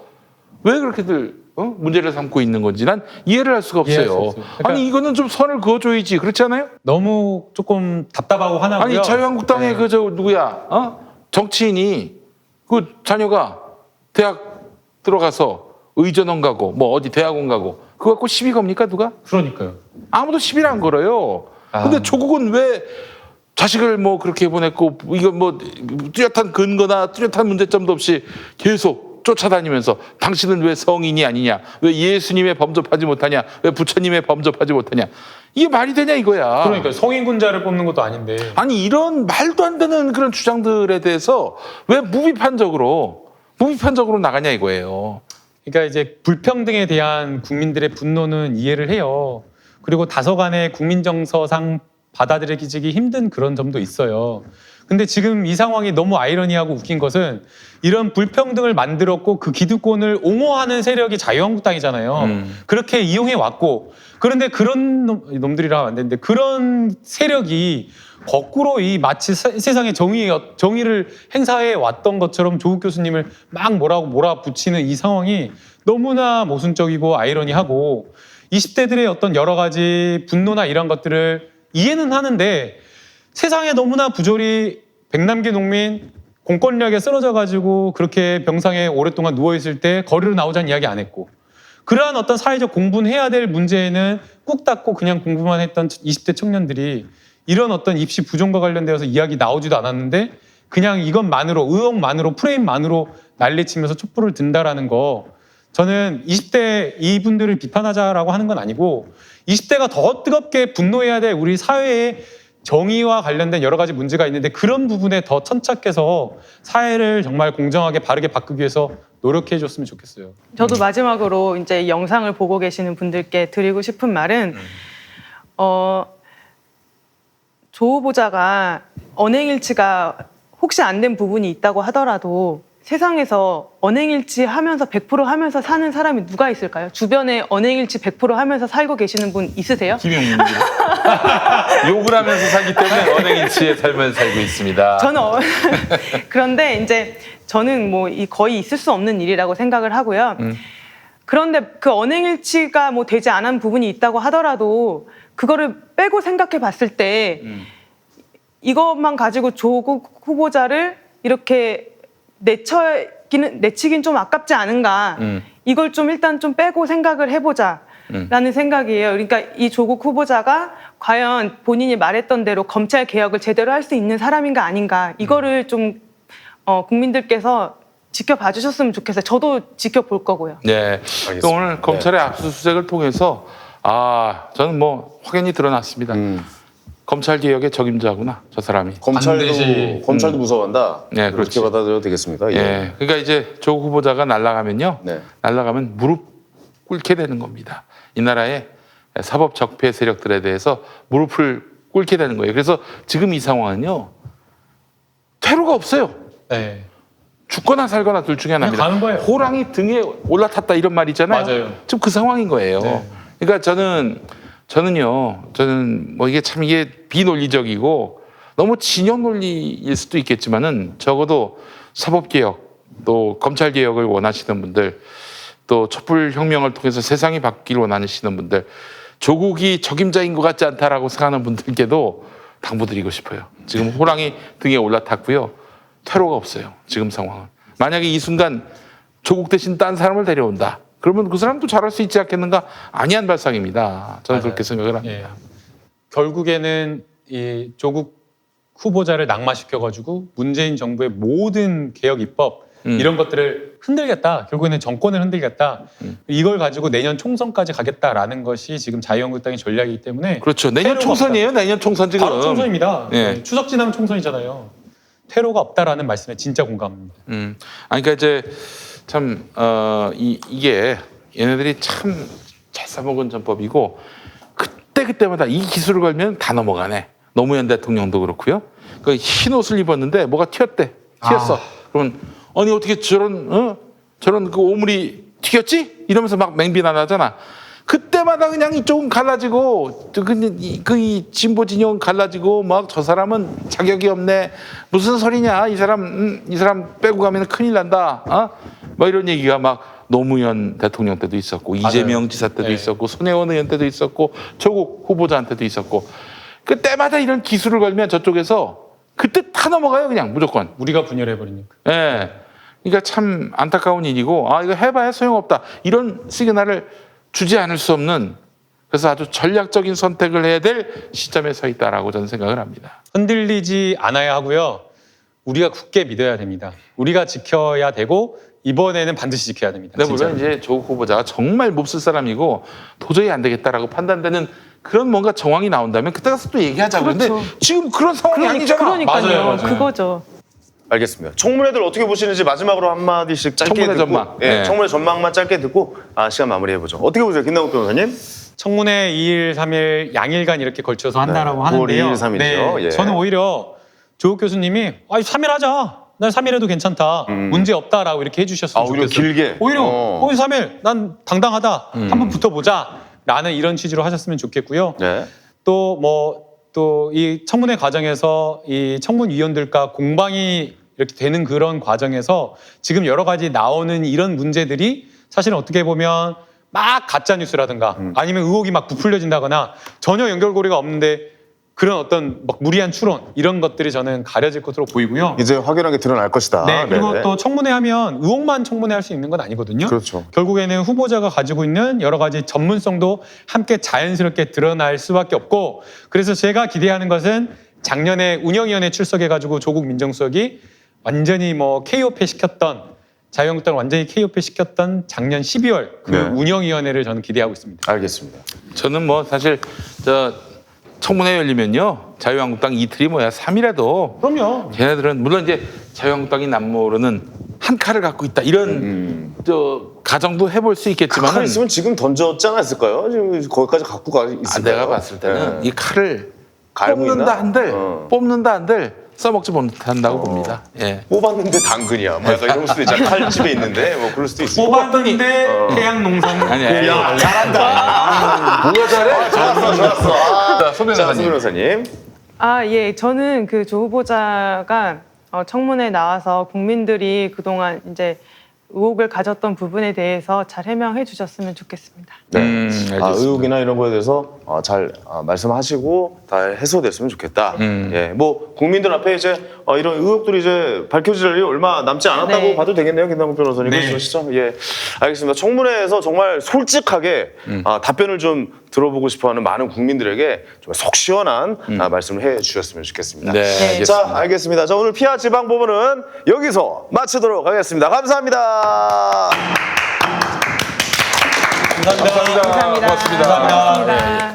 왜 그렇게들 문제를 삼고 있는 건지 난 이해를 할 수가 없어요. 이해할 수 없어요. 그러니까 아니 이거는 좀 선을 그어줘야지 그렇지 않아요? 너무 조금 답답하고 화나고요. 아니 자유한국당의 네. 그 저 누구야 정치인이 그 자녀가 대학 들어가서 의전원 가고 뭐 어디 대학원 가고 그거 갖고 시비 겁니까 누가? 그러니까요. 아무도 시비를 안 걸어요. 근데 조국은 왜 자식을 뭐 그렇게 보냈고 이거 뭐 뚜렷한 근거나 뚜렷한 문제점도 없이 계속 쫓아다니면서 당신은 왜 성인이 아니냐, 왜 예수님에 범접하지 못하냐, 왜 부처님에 범접하지 못하냐, 이게 말이 되냐 이거야. 그러니까 성인군자를 뽑는 것도 아닌데. 아니 이런 말도 안 되는 그런 주장들에 대해서 왜 무비판적으로 나가냐 이거예요. 그러니까 이제 불평등에 대한 국민들의 분노는 이해를 해요. 그리고 다소간의 국민 정서상 받아들이기 힘든 그런 점도 있어요. 근데 지금 이 상황이 너무 아이러니하고 웃긴 것은 이런 불평등을 만들었고 그 기득권을 옹호하는 세력이 자유한국당이잖아요. 그렇게 이용해 왔고, 그런데 그런 놈들이라 하면 안 되는데 그런 세력이 거꾸로 이 마치 세상의 정의를 행사해 왔던 것처럼 조국 교수님을 막 뭐라고 몰아붙이는 이 상황이 너무나 모순적이고 아이러니하고 20대들의 어떤 여러 가지 분노나 이런 것들을 이해는 하는데 세상에 너무나 부조리 백남기 농민 공권력에 쓰러져가지고 그렇게 병상에 오랫동안 누워있을 때 거리로 나오자는 이야기 안 했고, 그러한 어떤 사회적 공부는 해야 될 문제에는 꾹 닫고 그냥 공부만 했던 20대 청년들이 이런 어떤 입시 부정과 관련되어서 이야기 나오지도 않았는데 그냥 이것만으로, 의혹만으로, 프레임만으로 난리치면서 촛불을 든다라는 거, 저는 20대 이분들을 비판하자라고 하는 건 아니고 20대가 더 뜨겁게 분노해야 될 우리 사회의 정의와 관련된 여러 가지 문제가 있는데 그런 부분에 더 천착해서 사회를 정말 공정하게 바르게 바꾸기 위해서 노력해 줬으면 좋겠어요. 저도 마지막으로 이제 영상을 보고 계시는 분들께 드리고 싶은 말은 조 후보자가 언행일치가 혹시 안 된 부분이 있다고 하더라도 세상에서 언행일치 하면서 100% 하면서 사는 사람이 누가 있을까요? 주변에 언행일치 100% 하면서 살고 계시는 분 있으세요? 김용민입니다. 욕을 하면서 살기 때문에 언행일치의 삶을 살고 있습니다. 저는 그런데 이제 저는 뭐 거의 있을 수 없는 일이라고 생각을 하고요. 그런데 그 언행일치가 뭐 되지 않은 부분이 있다고 하더라도 그거를 빼고 생각해 봤을 때 이것만 가지고 조국 후보자를 이렇게 내치긴 좀 아깝지 않은가. 이걸 좀 일단 좀 빼고 생각을 해보자라는 생각이에요. 그러니까 이 조국 후보자가 과연 본인이 말했던 대로 검찰 개혁을 제대로 할 수 있는 사람인가 아닌가. 이거를 좀 국민들께서 지켜봐 주셨으면 좋겠어요. 저도 지켜볼 거고요. 네. 알겠습니다. 오늘 검찰의 압수수색을 통해서 저는 뭐 확연히 드러났습니다. 검찰 개혁의 적임자구나, 저 사람이. 검찰도 무서워한다. 네, 그렇게 그렇지. 받아들여도 되겠습니다. 예. 예. 그러니까 이제 조국 후보자가 날아가면요. 네. 날아가면 무릎 꿇게 되는 겁니다. 이 나라의 사법 적폐 세력들에 대해서 무릎을 꿇게 되는 거예요. 그래서 지금 이 상황은요. 퇴로가 없어요. 네. 죽거나 살거나 둘 중에 하나입니다. 가는 거예요. 호랑이 등에 올라탔다 이런 말 있잖아요. 맞아요. 지금 그 상황인 거예요. 네. 그러니까 저는 뭐 이게 참 이게 비논리적이고 너무 진영 논리일 수도 있겠지만은 적어도 사법개혁 또 검찰개혁을 원하시는 분들 또 촛불혁명을 통해서 세상이 바뀌길 원하시는 분들 조국이 적임자인 것 같지 않다라고 생각하는 분들께도 당부드리고 싶어요. 지금 호랑이 등에 올라탔고요. 퇴로가 없어요. 지금 상황은. 만약에 이 순간 조국 대신 딴 사람을 데려온다. 그러면 그 사람도 잘할 수 있지 않겠는가? 아니한 발상입니다. 저는 맞아요. 그렇게 생각을 합니다. 예. 결국에는 이 조국 후보자를 낙마시켜가지고 문재인 정부의 모든 개혁 입법 이런 것들을 흔들겠다. 결국에는 정권을 흔들겠다. 이걸 가지고 내년 총선까지 가겠다라는 것이 지금 자유한국당의 전략이기 때문에 그렇죠. 내년 퇴로가 총선이에요. 내년 총선 지금. 바로 총선입니다. 예. 추석 지나면 총선이잖아요. 퇴로가 없다라는 말씀에 진짜 공감합니다. 아니 그러니까 이제 참 이게 얘네들이 참 잘 써먹은 전법이고 그때마다 이 기술을 걸면 다 넘어가네. 노무현 대통령도 그렇고요. 그 흰 옷을 입었는데 뭐가 튀었어. 그러면 아니 어떻게 저런 그 오물이 튀겼지? 이러면서 막 맹비난하잖아. 그때마다 그냥 이쪽은 갈라지고 이 진보 진영은 갈라지고 막 저 사람은 자격이 없네. 무슨 소리냐? 이 사람 빼고 가면 큰일 난다. 뭐 이런 얘기가 막 노무현 대통령 때도 있었고 이재명 지사 때도 네. 있었고 손혜원 의원 때도 있었고 조국 후보자한테도 있었고 그때마다 이런 기술을 걸면 저쪽에서 그때 다 넘어가요 그냥 무조건. 우리가 분열해버리니까. 예. 그러니까 참 안타까운 일이고 이거 해봐야 소용없다 이런 시그널을 주지 않을 수 없는 그래서 아주 전략적인 선택을 해야 될 시점에 서 있다라고 저는 생각을 합니다. 흔들리지 않아야 하고요. 우리가 굳게 믿어야 됩니다. 우리가 지켜야 되고 이번에는 반드시 지켜야 됩니다. 근데 진짜로. 물론 이제 조국 후보자가 정말 몹쓸 사람이고 도저히 안 되겠다라고 판단되는 그런 뭔가 정황이 나온다면 그때 가서 또 얘기하자고. 근데 그렇죠. 지금 그런 상황이 아니잖아. 그러니까요. 맞아요. 그거죠. 알겠습니다. 청문회들 어떻게 보시는지 마지막으로 한마디씩 짧게 청문회 듣고 전망. 예, 네. 청문회 전망만 짧게 듣고 시간 마무리해보죠. 어떻게 보세요, 김남국 변호사님? 청문회 2일, 3일, 양일간 이렇게 걸쳐서 한다라고 네, 9월 하는데요. 2일, 3일이죠. 예. 저는 오히려 조국 교수님이 3일 하자. 난 3일해도 괜찮다. 문제 없다라고 이렇게 해주셨으면 오히려 좋겠어요. 길게. 오히려 3일 난 당당하다. 한번 붙어보자. 라는 이런 취지로 하셨으면 좋겠고요. 네. 또 이 청문회 과정에서 이 청문위원들과 공방이 이렇게 되는 그런 과정에서 지금 여러 가지 나오는 이런 문제들이 사실은 어떻게 보면 막 가짜 뉴스라든가 아니면 의혹이 막 부풀려진다거나 전혀 연결고리가 없는데 그런 어떤 막 무리한 추론 이런 것들이 저는 가려질 것으로 보이고요. 이제 확연하게 드러날 것이다. 네, 그리고 네네. 또 청문회 하면 의혹만 청문회 할 수 있는 건 아니거든요. 그렇죠. 결국에는 후보자가 가지고 있는 여러 가지 전문성도 함께 자연스럽게 드러날 수밖에 없고 그래서 제가 기대하는 것은 작년에 운영위원회 출석해가지고 조국 민정수석이 완전히 KO패 시켰던 자유한국당을 완전히 KO패 시켰던 작년 12월 그 네. 운영위원회를 저는 기대하고 있습니다. 알겠습니다. 저는 사실 청문회 열리면요 자유한국당 이틀이 3일에도 그럼요. 걔네들은 물론 이제 자유한국당이 남모르는 한 칼을 갖고 있다 이런 가정도 해볼 수 칼 있겠지만 있으면 지금 던졌지 않았을까요? 지금 거기까지 갖고 가 있을까요? 내가 봤을 때는 네. 이 칼을 갈고 뽑는다 있나? 한들 뽑는다 한들 써먹지 못한다고 봅니다. 예. 뽑았는데 당근이야. 뭐 약간 이런 수도 있잖아. 칼 집에 있는데 뭐 그럴 수도 있어. 뽑았는데 해양농산 아니, 야, 잘한다. 뭐가 잘해? 좋았어. 자, 소 자, 소 변호사님. 변호사님. 예, 저는 그 조 후보자가 청문회에 나와서 국민들이 그동안 이제 의혹을 가졌던 부분에 대해서 잘 해명해 주셨으면 좋겠습니다. 네. 알겠습니다. 의혹이나 이런 거에 대해서 잘 말씀하시고 다 해소됐으면 좋겠다. 예, 국민들 앞에 이제 이런 의혹들이 이제 밝혀질 일이 얼마 남지 않았다고 네. 봐도 되겠네요, 김남국 변호사님. 네. 그러시죠? 예, 알겠습니다. 청문회에서 정말 솔직하게 답변을 좀 들어보고 싶어하는 많은 국민들에게 좀 속 시원한 말씀을 해주셨으면 좋겠습니다. 네, 네. 알겠습니다. 자, 알겠습니다. 자, 오늘 피아 지방 부분은 여기서 마치도록 하겠습니다. 감사합니다. 감사합니다. 감사합니다. 고맙습니다. 감사합니다. 고맙습니다.